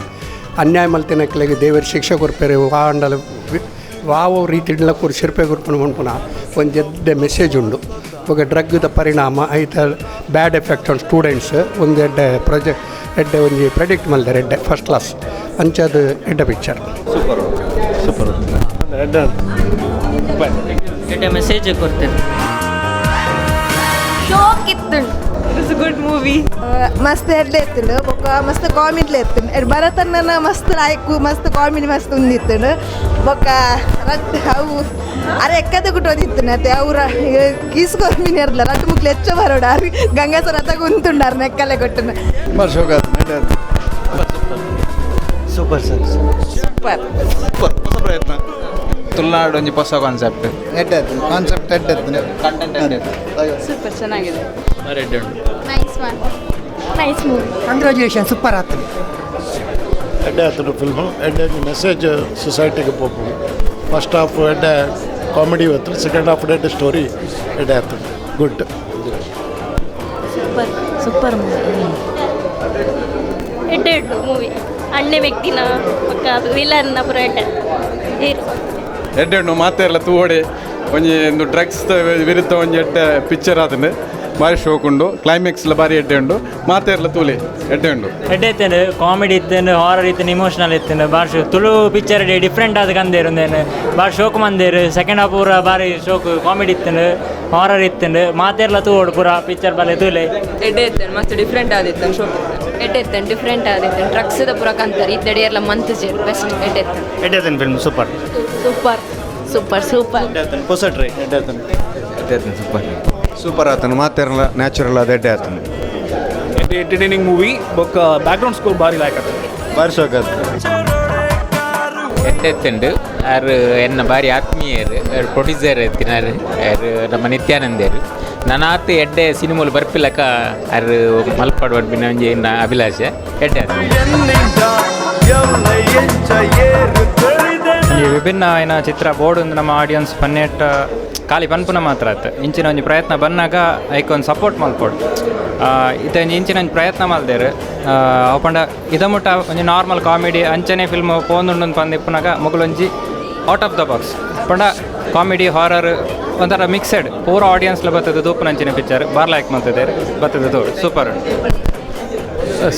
ಅನ್ಯಾಯ ಮಲ್ತಿನಕ್ಲೆಗೆ ದೇವರ ಶಿಕ್ಷೆ ಕೊರ್ಪೇರು ವಾ ಅಂಡಲ ವಾವ ರೀತಿ ಕೊರು ಶಿರ್ಪೆ ಕೊರ್ಪುನ ಮನ್ಪುನ ಒಂದು ಎಡ್ಡೆ ಮೆಸೇಜ್ ಉಂಡು ఒక ಡ್ರಗ್ದ ಪರಿಣಾಮ ಐತ ಬ್ಯಾಡ್ ಎಫೆಕ್ಟ್ ಆನ್ ಸ್ಟೂಡೆಂಟ್ಸ್ ಒಂದು ಎಡ್ಡೆ ಪ್ರಾಜೆಕ್ಟ್ ಎಡ್ಡೆ ಒಂದು ಪ್ರೆಡಿಕ್ಟ್ ಮಲ್ದಾರೆ ಎಡ್ಡೆ ಫಸ್ಟ್ ಕ್ಲಾಸ್ ಅಂಚದು ಎಡ್ಡೆ ಪಿಕ್ಚರ್ ಸೂಪರ್ ಸೂಪರ್ ಎಡ್ಡೆ ಮೆಸೇಜ್ ಕೊಡ್ತೇನೆ ಶೋಕ್ ಇತ್ತು ಇಟ್ಸ್ ಗುಡ್ ಮೂವಿ ಮಸ್ತ್ ಎಡ್ಡೆ ಎತ್ತಿಂಡು ಬೊಕ್ಕ ಮಸ್ತ್ ಕಾಮಿಡ್ಲಿ ಎತ್ತಿಂಡು ಎಡ್ ಭರತಣ್ಣನ ಮಸ್ತ್ ಲಾಯ್ಕು ಮಸ್ತ್ ಕಾಮಿಡಿ ಮಸ್ತ್ ಉಂದಿತ್ತುಂಡು ಬೊಕ್ಕ ರಟ್ ಅವು ಅರೆ ಎಕ್ಕದ ಕುಟ್ಟೋದಿತ್ತು ಅತ್ತೆ ಅವ್ರ ಕೀಸ್ಕೊರ್ಮಿನಿ ಇರಲ್ಲ ರಟ್ಟು ಮುಕ್ಲು ಹೆಚ್ಚು ಬರೋಡ ಗಂಗಾಸರ ಅತ್ತಾಗ ಉಂತುಂಡಾರ ನೆಕ್ಕಲೆ ಕೊಟ್ಟನ ಸೂಪರ್ ಸರ್ ಸೂಪರ್ ಸೂಪರ್ ಹೊಸ ಪ್ರಯತ್ನ ತುಳುನಾಡು ಒಂಜಿ ಹೊಸ ಕಾನ್ಸೆಪ್ಟ್ ಕಾನ್ಸೆಪ್ಟ್ ಕಂಟೆಂಟ್ ಸೂಪರ್ ಚೆನ್ನಾಗಿದೆ ರೆಡ್ ಉಂಟು nice one nice movie congratulation super ಆಯ್ತು ಎಡ್ಡೆ ಆತನ ಫಿಲ್ಮು ಎಡ್ಡೆ ಮೆಸೇಜ್ ಸೊಸೈಟಿಗೆ ಪೋಪು ಫಸ್ಟ್ ಹಾಫ್ ಎಡ್ಡೆ ಕಾಮಿಡಿ ಹೊತ್ತು ಸೆಕೆಂಡ್ ಹಾಫ್ ಎಡ್ಡೆ ಸ್ಟೋರಿ ಎಡ್ಡೆ ಆತನ ಗುಡ್ ಸೂಪರ್ ಸೂಪರ್ ಮೂವಿ ಎಡ್ಡೆ ಉಂಟು ಮೂವಿ ಅಣ್ಣೆ ವ್ಯಕ್ತಿನ ಪಕ್ಕ ವಿಲನ್ನ ಪುರ ಎಡ್ಡೆ ಎಡ್ಡೆ ಉಂಡು ಮಾತೆರ್ಲ ತೂವಡೆ ಒಂಜಿ ಒಂದು ಡ್ರಗ್ಸ್ ವಿರುದ್ಧ ಒಂಜಿ ಎಡ್ಡೆ ಪಿಕ್ಚರ್ ಆತಂಡು ಭಾರಿ ಶೋಕ್ ಉಂಡು ಕ್ಲೈಮ್ಯಾಕ್ಸ್ಲ ಬಾರಿ ಎಡ್ಡೆ ಉಂಡು ಮಾತೆರ್ಲ ತೂಲೆ ಎಡ್ಡೆ ಉಂಡು ಎಡ್ಡೆ ಇತ್ತೇನು ಕಾಮಿಡಿ ಇತ್ತೇನು ಹಾರರ್ ಇತ್ತೇನು ಇಮೋಷನಲ್ ಇತ್ತೇನು ಭಾರಿ ತುಳು ಪಿಕ್ಚರ್ ಡಿಫ್ರೆಂಟ್ ಆದ ಕಂದೇರು ಒಂದೇನು ಭಾರಿ ಶೋಕ್ ಮಂದೇರು ಸೆಕೆಂಡ್ ಹಾಫ್ ಪೂರ ಭಾರಿ ಶೋಕ್ ಕಾಮಿಡಿ ಇತ್ತೇನು ಹಾರರ್ ಇತ್ತೇನು ಮಾತೆರ್ಲ ತೂವಡು ಪೂರ ಪಿಕ್ಚರ್ ಬಾಲೆ ತೂಲೆ ಎಡ್ಡೆ ಇತ್ತೇನು ಮಸ್ತ್ ಡಿಫ್ರೆಂಟ್ ಆದಿತ್ತು ಶೋಕ್ ಎಡ್ಡೆ ಇತ್ತೇನು ಡಿಫ್ರೆಂಟ್ ಆದಿತ್ತು ಡ್ರಗ್ಸ್ದ ಪೂರ ಕಂತಾರೆ ಇದ್ದಡಿ ಎಲ್ಲ ಮಂತ್ ಸೇರು ಬೆಸ್ಟ್ ಎಡ್ಡೆ ಇತ್ತೇನು ಎಡ್ಡೆ film super super super super ಹೊಸ ಟ್ರೈ ಎಡ್ಡೆ ಸೂಪರ್ ಸೂಪರ್ ಆತನು ಮಾತೆರ್ಲ ನ್ಯಾಚುರಲ್ ಆದ ಎಡ್ಡೆ ಆತನು ಎಂಟರ್ಟೈನಿಂಗ್ ಮೂವಿ ಬೊಕ್ಕ ಬ್ಯಾಕ್ಗ್ರೌಂಡ್ ಸ್ಕೋರ್ ಭಾರಿ ಲಾಯ್ಕ್ ಆಗ್ತದೆ ಬಾರಿ ಶೋಕ್ ಆಯ್ತು ಎತ್ತೆತ್ತುಂಡು ಆರು ಎನ್ನ ಬಾರಿ ಆತ್ಮೀಯರು ಪ್ರೊಡ್ಯೂಸರ್ ಎತ್ತಿನಾರು ಯಾರು ನಮ್ಮ ನಿತ್ಯಾನಂದರು ನನಾತ್ ಎಡ್ಡೆ ಸಿನಿಮಾಲು ಬರ್ಪಿಲ್ಲಕ ಆರು ಮಲ್ಪಾಡು ಬರ್ಪಿನ ಒಂಜಿ ಅಭಿಲಾಷೆ ಎಡ್ಡೆ ಈ ವಿಭಿನ್ನ ಆಯ್ನ ಚಿತ್ರ ಬೋರ್ಡ್ ನಮ್ಮ ಆಡಿಯನ್ಸ್ ಪನ್ನೆಟ್ಟ ಖಾಲಿ ಪನ್ಪುನ ಮಾತ್ರ ಆಯ್ತು ಇಂಚಿನ ಒಂಜಿ ಪ್ರಯತ್ನ ಬಂದಾಗ ಐಕ್ ಒಂದು ಸಪೋರ್ಟ್ ಮಲ್ಪೋಡು ಇತ್ತೊಂದು ಇಂಚಿನ ಒಂಜಿ ಪ್ರಯತ್ನ ಮಲ್ದೇರು ಅಪಂಡ ಇದ ಮುಟ್ಟ ಒಂಜಿ ನಾರ್ಮಲ್ ಕಾಮಿಡಿ ಅಂಚನೆ ಫಿಲ್ಮ್ ಪೋಂದುಂಡು ಪಂದಿಪ್ಪುನಾಗ ಮೊಗಲೊಂಜಿ ಔಟ್ ಆಫ್ ದ ಬಾಕ್ಸ್ ಪಂಡ ಕಾಮಿಡಿ ಹಾರರ್ ಒಂಥರ ಮಿಕ್ಸೆಡ್ ಪೂರ ಆಡಿಯನ್ಸ್ಲ ಬರ್ತದೆ ತೂಪು ಅಂಚಿನ ಪಿಕ್ಚರ್ ಬಾರ್ಲಾಯ್ಕ್ ಮಲ್ತಿದ್ದಾರೆ ಬರ್ತದೆ ತೋಡು ಸೂಪರ್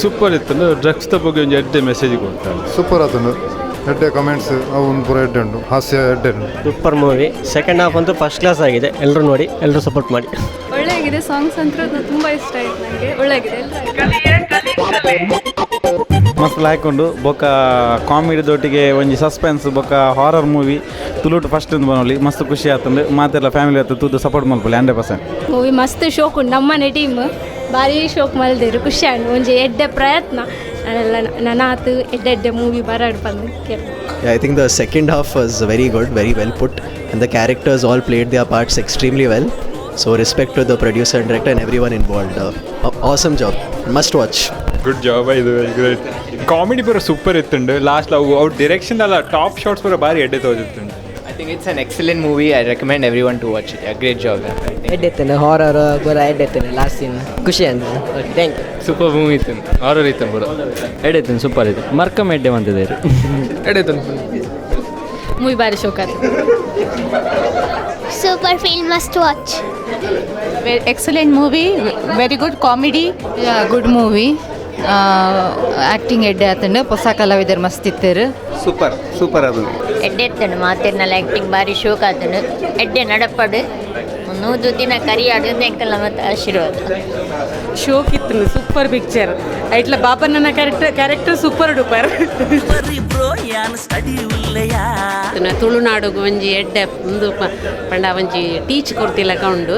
ಸೂಪರ್ ಇತ್ತು ಡ್ರಗ್ಸ್ ಬಗ್ಗೆ ಒಂದು ಎಡ್ಡೆ ಮೆಸೇಜ್ ಕೊಡ್ತಾರೆ ಸೂಪರ್ ಆತನು ಎಡ್ಡೆ ಕಮೆಂಟ್ಸ್ ಅವನು ಪೂರ ಎಡ್ಡೆ ಉಂಟು ಹಾಸ್ಯ ಎಡ್ಡೆ ಉಂಟು ಸೂಪರ್ ಮೂವಿ ಸೆಕೆಂಡ್ ಹಾಫ್ ಅಂತೂ ಫಸ್ಟ್ ಕ್ಲಾಸ್ ಆಗಿದೆ ಎಲ್ಲರೂ ನೋಡಿ ಎಲ್ಲರೂ ಸಪೋರ್ಟ್ ಮಾಡಿ ಒಳ್ಳೆಯಾಗಿದೆ ಸಾಂಗ್ಸ್ ಅಂತೂ ತುಂಬ ಇಷ್ಟ ಆಯಿತು ನನಗೆ ಒಳ್ಳೆಯಾಗಿದೆ ಮಸ್ತ್ ಹಾಕೊಂಡು ಬೊಕ್ಕ ಕಾಮಿಡಿದೊಟ್ಟಿಗೆ ಒಂಜಿ ಸಸ್ಪೆನ್ಸ್ ಬೊಕ್ಕ ಹಾರರ್ ಮೂವಿ ತುಳುಟು ಫಸ್ಟ್ ಬನೋಲಿ ಮಸ್ತ್ ಖುಷಿ ಆತಂದು ಮಾತೆಲ್ಲ ಫ್ಯಾಮಿಲಿ ಆತ ತೂದು ಸಪೋರ್ಟ್ ಮಲ್ಪೊಲಿ 100%. ಮೂವಿ ಮಸ್ತ್ ಶೋಕ್ ಉಂಟು ನಮ್ಮನೆ ಟೀಮ್ ಭಾರಿ ಶೋಕ್ ಮಲ್ದೇರು ಖುಷಿ ಆಂಡು ಒಂಜಿ ಎಡ್ಡೆ ಪ್ರಯತ್ನ ನನಾತು ಎಡ್ಡೆ ಮೂವಿ ಬರಾಡು ಬಂದು ಕೇಳಿ. I think the second half was very good, very well put, and the characters all played their parts extremely well. So respect to the producer and director and everyone involved. Awesome job. Must watch. Good job ಇದು ಗ್ರೇಟ್ ಕಾಮಿಡಿ ಪೂರ ಸೂಪರ್ ಇತ್ತುಂಡು ಲಾಸ್ಟ್ ಅವ್ರ ಡೈರೆಕ್ಷನ್ ಅಲ್ಲ ಟಾಪ್ ಶಾಟ್ಸ್ ಪೂರ ಭಾರಿ ಎಡ್ಡೆ ತೋಜುತ್ತುಂಡು. I think it's an excellent movie. I recommend everyone to watch it. A great job. ಎಡ್ಡೆತ್ತೇನೆ ಹಾರರ್ ಪೂರ ಎಡ್ಡೆತ್ತೇನೆ ಲಾಸ್ಟ್ ಸೀನ್ ಖುಷಿ ಅಂತ. Thank you. ಸೂಪರ್ ಮೂವಿ ಇತ್ತು ಹಾರರ್ ಇತ್ತು ಪೂರ ಎಡ್ಡೆತ್ತೇನೆ ಸೂಪರ್ ಇದೆ ಮರ್ಕಮ್ ಎಡ್ಡೆ ಬಂದಿದ್ದಾರೆ ಎಡ್ಡೆತ್ತೇನೆ ಮೂವಿ ಭಾರಿ ಶೋಕ್ ಆಯ್ತು. Super film, must watch. Excellent movie, very good comedy, good movie. Acting ಎಡ್ಡೆ ಆತಂಡು ಹೊಸ ಕಲಾವಿದರು ಮಸ್ತ್ ಇತ್ತರು ಸೂಪರ್ ಅದು ಎಡ್ಡೆ ಎತ್ತನು ಮಾತಿರ್ನಲ್ಲ ಆ್ಯಕ್ಟಿಂಗ್ ಭಾರಿ ಶೋಕ್ ಆತನು ಎಡ್ಡೆ ನಡಪಡು ನೂದು ದಿನ ಕರಿಯಾಡು ಎಂಕಲ್ಲ ಮತ್ತು ಆಶೀರ್ವಾದ ಶೋಕ್ ಇತ್ತು ಸೂಪರ್ ಪಿಕ್ಚರ್ ಐಟ್ಲ ಬಾಪಣ್ಣನ ಕ್ಯಾರೆಕ್ಟರ್ ಸೂಪರ್ ಡೂಪರ್ ತುಳುನಾಡು ಒಂಜಿ ಎಡ್ಡೆ ಒಂದು ಪಂಡ ಒಂಜಿ ಟೀಚ್ ಕೊಡ್ತಿಲ್ಲಕ ಉಂಡು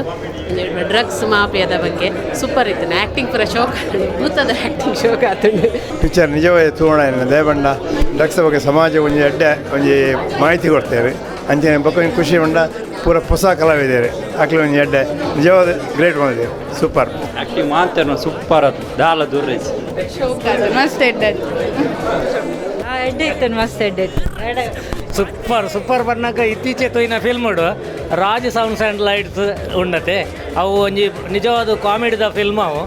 ಡ್ರಗ್ಸ್ ಮಾಫಿಯಾದ ಬಗ್ಗೆ ಸೂಪರ್ ಇತ್ತು ಆ್ಯಕ್ಟಿಂಗ್ ಪೂರ ಶೋಕ್ ಭೂತದ ಆ್ಯಕ್ಟಿಂಗ್ ಶೋಕ್ ಆತುಂಡು ಪಿಕ್ಚರ್ ನಿಜವಾದ ತೂಣ ದೇವಣ್ಣ ಡ್ರಗ್ಸ್ ಬಗ್ಗೆ ಸಮಾಜ ಒಂಜಿ ಎಡ್ಡೆ ಒಂಜಿ ಮಾಹಿತಿ ಕೊಡ್ತೇವೆ ಅಂಚನೆ ಬಕ್ಕ ಖುಷಿ ಉಂಡ ಪೂರ ಹೊಸ ಕಲಾವಿದ್ದಾರೆ ಆಕಲಿ ಒಂಜಿ ಎಡ್ಡೆ ನಿಜವಾದ ಗ್ರೇಟ್ ಮಾಡಿದ್ದೇವೆ ಸೂಪರ್ ಆ್ಯಕ್ಟಿಂಗ್ ಮಾತಾಡ ಸೂಪರ್ ಅದು ದಾಲ ದೂರ ಶೋಕ್ ಆಯ್ತು ಮಸ್ತ್ ಎಡ್ಡೆ ಎಡ್ಡೆ ಇತ್ತು ಮಸ್ತ್ ಎಡ್ಡೆ ಸೂಪರ್ ಬಣ್ಣಕ ಇತ್ತೀಚೆ ತೊಯ್ನ ಫಿಲ್ಮ್ಡು ರಾಜ್ ಸೌಂಡ್ಸ್ ಆ್ಯಂಡ್ ಲೈಟ್ಸ್ ಉಂಡತೆ ಅವು ಒಂಜಿ ನಿಜವಾದ ಕಾಮಿಡಿದ ಫಿಲ್ಮ್ ಅವು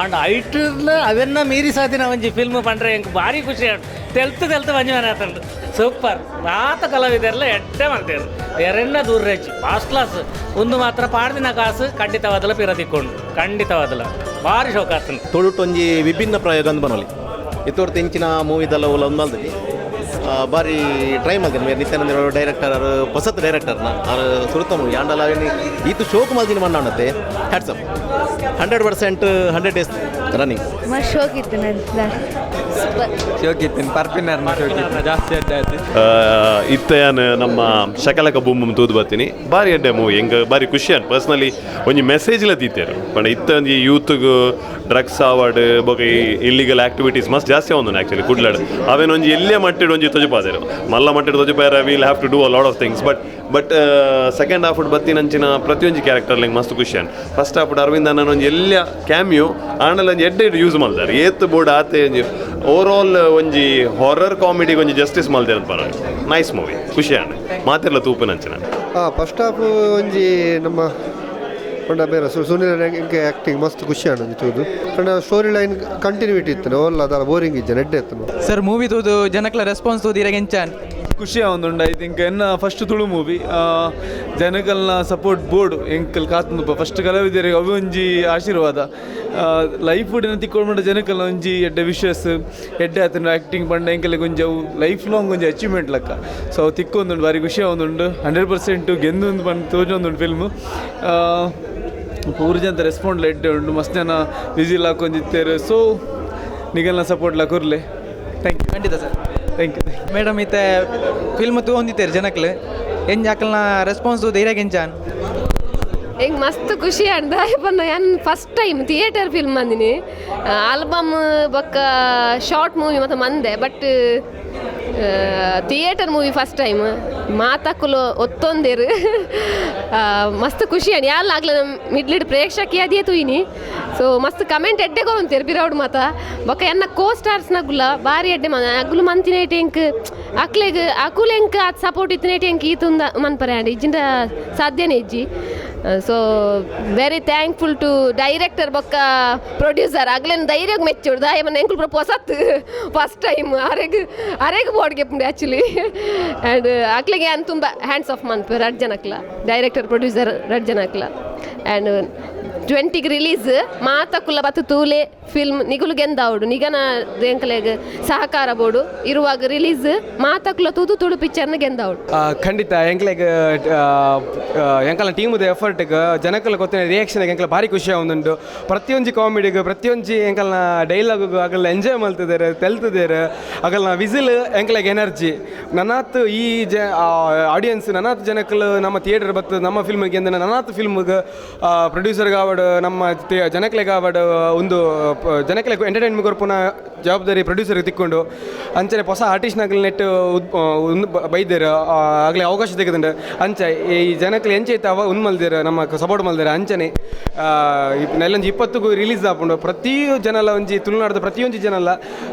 ಆಂಡ್ ಐಟ್ಲ ಅವೆನ್ನ ಮೀರಿ ಸಾಧಿನ ಒಂಜಿ ಫಿಲ್ಮ್ ಪಂಡ್ರೆ ಎಂಕ್ ಭಾರಿ ಖುಷಿ ಆಂಡು ತೆಲ್ತು ಒಂಜಿ ಮನೆ ಆತಂಡು ಸೂಪರ್ ಆತ ಕಲಾವಿದರೆಲ್ಲ ಎಡ್ಡೆ ಮಾಡ್ತೇವೆ ಎರಡನ್ನ ದೂರ ಹೆಚ್ಚು ಫಸ್ಟ್ ಕ್ಲಾಸ್ ಒಂದು ಮಾತ್ರ ಪಾಡ್ದಿನ ಕಾಸು ಖಂಡಿತವಾದಲ್ಲ ಪಿರದಿಕ್ಕೊಂಡು ಖಂಡಿತವಾದಲ್ಲ ಭಾರಿ ಶೋಕ ಆಗ್ತದೆ ತೊಳುಟೊಂಜಿ ವಿಭಿನ್ನ ಪ್ರಯೋಗ ಅಂದ್ ಬನೋಲಿ ಇತ್ತೋರ್ತು ಇಂಚಿನ ಮೂವಿದೆಲ್ಲ ಒಂದು ಮಲ್ದಿ ಭಾರಿ ಟ್ರೈ ಮಾಡಿದ್ದೀನಿ ಮೇರೆ ನಿತ್ಯಾನಂದ ಡೈರೆಕ್ಟರ್ ಹೊಸತ್ ಡೈರೆಕ್ಟರ್ನ ಅವ್ರು ಸುರುತ್ತ ಮೂವಿ ಆಂಡಲ ಇದು ಶೋಕ್ ಮಲ್ದಿನ ಮಣ್ಣಾಣತ್ತೆ ಹ್ಯಾಟ್ಸಪ್ 100% 100 ಡೇಸ್ ರನ್ನಿಂಗ್ ಶೋಕ್ ಇತ್ತು ಶೋಕಿತ್ತು ಪರ್ಪಿನರ್ನ ಶೋಕಿತ್ತು ಜಾಸ್ತಿ ಅಡ್ಡ ಆಯ್ತು ಇತ್ತೇನು ನಮ್ಮ ಶಕಲಕ ಬೂಮ್ ತೂದು ಬರ್ತೀನಿ ಭಾರಿ ಅಡ್ಡೆ ಮೂವಿ ಹೆಂಗೆ ಭಾರಿ ಖುಷಿ ಅನ್ ಪರ್ಸ್ನಲಿ ಒಂಜಿ ಮೆಸೇಜ್ಲ ತೀತೇರು ಬಟ್ ಇತ್ತೊಂದು ಯೂತ್ಗೆ ಡ್ರಗ್ಸ್ ಆವಡ್ ಬಗ್ಗೆ ಇಲ್ಲಿಗಲ್ ಆಕ್ಟಿವಿಟೀಸ್ ಮಸ್ತ್ ಜಾಸ್ತಿ ಆವೊಂದು ಆ್ಯಕ್ಚುಲಿ ಕುಡ್ಲಾಡ್ ಅವೇನೊಂಜಿ ಎಲ್ಲೇ ಮಟ್ಟಿಡ್ ಒಂಜಿ ತೊಜಪಾದೇರು ಮಲ್ಲ ಮಟ್ಟಿಡ್ ತೊಜಪಾರ will have to do a lot of things but second half ಬತ್ತಿನಂಚಿನ ಪ್ರತಿಯೊಂದು ಕ್ಯಾರೆಕ್ಟರ್ಲಿಂಗ್ ಮಸ್ತ್ ಖುಷಿ ಅನ್ ಫಸ್ಟ್ ಹಾಫ್ ಅರವಿಂದ್ ಅನ್ನ ಒಂಜಿ ಎಲ್ಲ ಕ್ಯಾಮಿಯೋ ಆಂಡಲ್ ಒಂಜಿ ಎಡ್ಡೆ ಯೂಸ್ ಮಾಡ್ತಾರೆ ಏತ್ ಬೋರ್ಡ್ ಆತೆ ಒಂಜಿ ಓವರಾಲ್ ಒಂಜಿ ಹಾರರ್ ಕಾಮಿಡಿಗೆ ಒಂಜಿ ಜಸ್ಟಿಸ್ ಮಲ್ದೆ ಅಂತ ಬರೋ ನೈಸ್ ಮೂವಿ ಖುಷಿ ಅಣ್ಣ ಮಾತಿರ್ಲ ತೂಪಿನಂಚಿನ ಫಸ್ಟ್ ಹಾಫ್ ಒಂಜಿ ನಮ್ಮ ಪಂಡ ಬೇರೆ ಸುನೀಲ್ ಎಂಕೆ ಆ್ಯಕ್ಟಿಂಗ್ ಮಸ್ತ್ ಖುಷಿ ಆನಂದ್ ತೂದು ಪಂಡ ಸ್ಟೋರಿ ಲೈನ್ ಕಂಟಿನ್ಯೂಟಿ ಇತ್ತು ಒಲ್ಲ ಅದರ ಬೋರಿಂಗ್ ಇಜ್ಜೆ ನೆಡ್ಡೆ ಇತ್ತು ಸರ್ ಮೂವಿ ತೂದು ಜನಕ್ಲ ರೆಸ್ಪಾನ್ಸ್ ತೂದು ಇರಾಗ ಎಂಚಾನ್ ಖುಷಿ ಆವೊಂದುಂಡು ಐ ಥಿಂಕ್ ಎನ್ನ ಫಸ್ಟ್ ತುಳು ಮೂವಿ ಜನಕಲ್ನ ಸಪೋರ್ಟ್ ಬೋರ್ಡು ಎಂಕಲ್ ಕಾತುಂದು ಫಸ್ಟ್ ಕಲಾವಿದರಿಗೆ ಅವು ಒಂಜಿ ಆಶೀರ್ವಾದ ಲೈಫ್ ಉಡಿನ ತಿಕ್ಕೊಂಡು ಜನಕಲ್ನ ಒಂಜಿ ಎಡ್ಡೆ ವಿಶ್ವಾಸ ಎಡ್ಡೆ ಆತನ ಆ್ಯಕ್ಟಿಂಗ್ ಪಂಡ ಎಂಕಲ್ಗೆ ಒಂಜಿ ಅವು ಲೈಫ್ ಲಾಂಗ್ ಒಂಜಿ ಅಚೀವ್ಮೆಂಟ್ ಲೆಕ್ಕ ಸೊ ಅವು ತಿಕ್ಕೊಂದುಂಡು ಭಾರಿ ಖುಷಿ ಆವೊಂದುಂಡು 100% ಗೆಂದೊಂದು ಬಂದು ತೋಜೊಂದುಂಡು ಫಿಲ್ಮು ಪೂರ ಜನ ರೆಸ್ಪಾಂಡ್ ಎಡ್ಡೆ ಉಂಡು ಮಸ್ತ್ ಜನ ವಿಸಿಲ್ ಹಾಕೊಂದಿತ್ತೇರು ಸೊ ನಿಗಲ್ನ ಸಪೋರ್ಟ್ ಲಾಕೊರ್ಲೆ ಥ್ಯಾಂಕ್ ಯು ಖಂಡಿತ ಸರ್ ಥ್ಯಾಂಕ್ ಯು ಮೇಡಮ್ ಇತ್ತೆ ಫಿಲ್ಮ್ ತೂ ಹೊಂದಿತ್ತೇರು ಜನಕ್ಲು ಎಂಜ್ ಆಕಲ್ನ ರೆಸ್ಪಾನ್ಸ್ ತೂದು ಇರಾಗ ಎಂಚಾನ್ ಹೆಂಗೆ ಮಸ್ತ್ ಖುಷಿ ಅಂದ ಬಂದು ಏನು ಫಸ್ಟ್ ಟೈಮ್ ಥಿಯೇಟರ್ ಫಿಲ್ಮ್ ಅಂದಿನಿ ಆಲ್ಬಮ್ ಬೊಕ್ಕ ಶಾರ್ಟ್ ಮೂವಿ ಮತ್ತು ಮಂದೆ but theatre movie first time ಮಾತಾಕುಲು ಒತ್ತೊಂದೇರು ಮಸ್ತ್ ಖುಷಿ ಅನ್ ಯಾರು ಆಗ್ಲ ಮಿಡ್ಲಿಡ್ ಪ್ರೇಕ್ಷಕಿ ಅದೇ ತುಯಿನಿ ಸೊ ಮಸ್ತ್ ಕಮೆಂಟ್ ಎಡ್ಡೆ ಕೊರಂತೇರು ಬಿರೌಡ್ ಮಾತ ಬೊಕ ಎನ್ನ ಕೋ ಸ್ಟಾರ್ಸ್ನಾಗುಲ್ಲ ಬಾರಿ ಎಡ್ಡೆ ಅಗುಲು ಮಂತಿನೇಟಿ ಎಂಕ್ ಅಕ್ಲೆಗ್ ಅಕುಲ್ ಎಂಕ್ ಅದು ಸಪೋರ್ಟ್ ಇತ್ತಿನೇಟಿ ಎಂಕ್ ಈತುಂದ ಮನ್ಪರೆ ಅಂಡ್ ಇಜ್ಜಿಂದ ಸಾಧ್ಯನೇ ಇಜ್ಜಿ so very thankful to director ಬೊಕ್ಕ ಪ್ರೊಡ್ಯೂಸರ್ ಆಗ್ಲೇನು ಧೈರ್ಯಕ್ಕೆ ಮೆಚ್ಚೋಡು ದಾಯ ಮನೆ ಎಂಕ್ಲು ಹೊಸತ್ ಫಸ್ಟ್ ಟೈಮ್ ಅರೆಗ್ ಬೋರ್ಡ್ಗೆ ಪುಂಡೆ ಆ್ಯಕ್ಚುಲಿ ಆ್ಯಂಡ್ ಅಕ್ಲಿಗೆ ಅನ್ ತುಂಬ ಹ್ಯಾಂಡ್ಸ್ ಆಫ್ ಮನ್ಪು 2 ಜನಕ್ಲ ಡೈರೆಕ್ಟರ್ ಪ್ರೊಡ್ಯೂಸರ್ 2 ಜನಕ್ಲ ಆ್ಯಂಡ್ 20ಗೆ ರಿಲೀಸ್ ಮಾತಕ್ಕುಲ್ಲ ಬತ್ತು ತೂಲೆ ಫಿಲ್ಮ್ ನಿಗುಲು ಗೆಂದಾವುಡು ನಿಗನ ಎಂಕಲೆಗ್ ಸಹಕಾರ ಬೋಡು ಇರುವಾಗ ರಿಲೀಸ್ ಮಾತಕ್ಕುಲ್ಲ ತೂದು ತುಳು ಪಿಕ್ಚರ್ನ ಗೆಂದಾವುಡು ಖಂಡಿತ ಎಂಕ್ಲೆಗ್ ಎಂಕಲ ಟೀಮುದ ಎಫರ್ಟ್ಗೆ ಜನಕ್ಕಲ್ಲ ಗೊತ್ತಿನ ರಿಯಾಕ್ಷನ್ಗೆ ಎಂಕಲ ಭಾರಿ ಖುಷಿ ಆಗುಂದುಂಡು ಪ್ರತಿಯೊಂದು ಕಾಮಿಡಿಗೆ ಪ್ರತಿಯೊಂದು ಎಂಕಲ್ನ ಡೈಲಾಗ್ ಆಗಲ್ಲ ಎಂಜಾಯ್ ಮಾಡ್ತಿದ್ದಾರೆ ತೆಲ್ತಿದ್ದಾರೆ ಆಗಲ್ಲ ವಿಸಿಲ್ ಎಂಕಲೆಗ್ ಎನರ್ಜಿ ನನ್ನಾತ್ ಈ ಆಡಿಯನ್ಸ್ ನನ್ನಾತ್ ಜನಕ್ಕಲು ನಮ್ಮ ಥಿಯೇಟರ್ ಬತ್ತು ನಮ್ಮ ಫಿಲ್ಮಿಗೆ ಅಂದ್ರೆ ನನ್ನಾತ್ ಫಿಲ್ಮ್ಗೆ ಪ್ರೊಡ್ಯೂಸರ್ಗೆ ಆವಡು ನಮ್ಮ ಜನಕ್ಲೆಗೆ ಆವಡು ಒಂದು ಜನಕ್ಲೆಗೆ ಎಂಟರ್ಟೈನ್ಮೆಂಟ್ ಕೊರ್ಪುನ ಜವಾಬ್ದಾರಿ ಪ್ರೊಡ್ಯೂಸರ್ಗೆ ತಿಕ್ಕೊಂಡು ಅಂಚನೆ ಹೊಸ ಆರ್ಟಿಸ್ಟ್ನಾಗಲಿ ನೆಟ್ಟು ಬೈದೇರು ಆಗಲೇ ಅವಕಾಶ ತೆಗೆದುಂಡು ಅಂಚ ಈ ಜನಕ್ಲೆ ಎಂಚೈತೆ ಅವ ಮಲ್ದೇರು ನಮ್ಮ ಸಪೋರ್ಟ್ ಮಲ್ದೇರು ಅಂಚನೆ ನೆಲ್ಲೊಂದು 20ಗೂ ರಿಲೀಸ್ ಆಪುಂಡು ಪ್ರತಿ ಜನಲ್ಲ ಒಂಜಿ ತುಳುನಾಡದ ಪ್ರತಿಯೊಂದು ಜನಲ್ಲ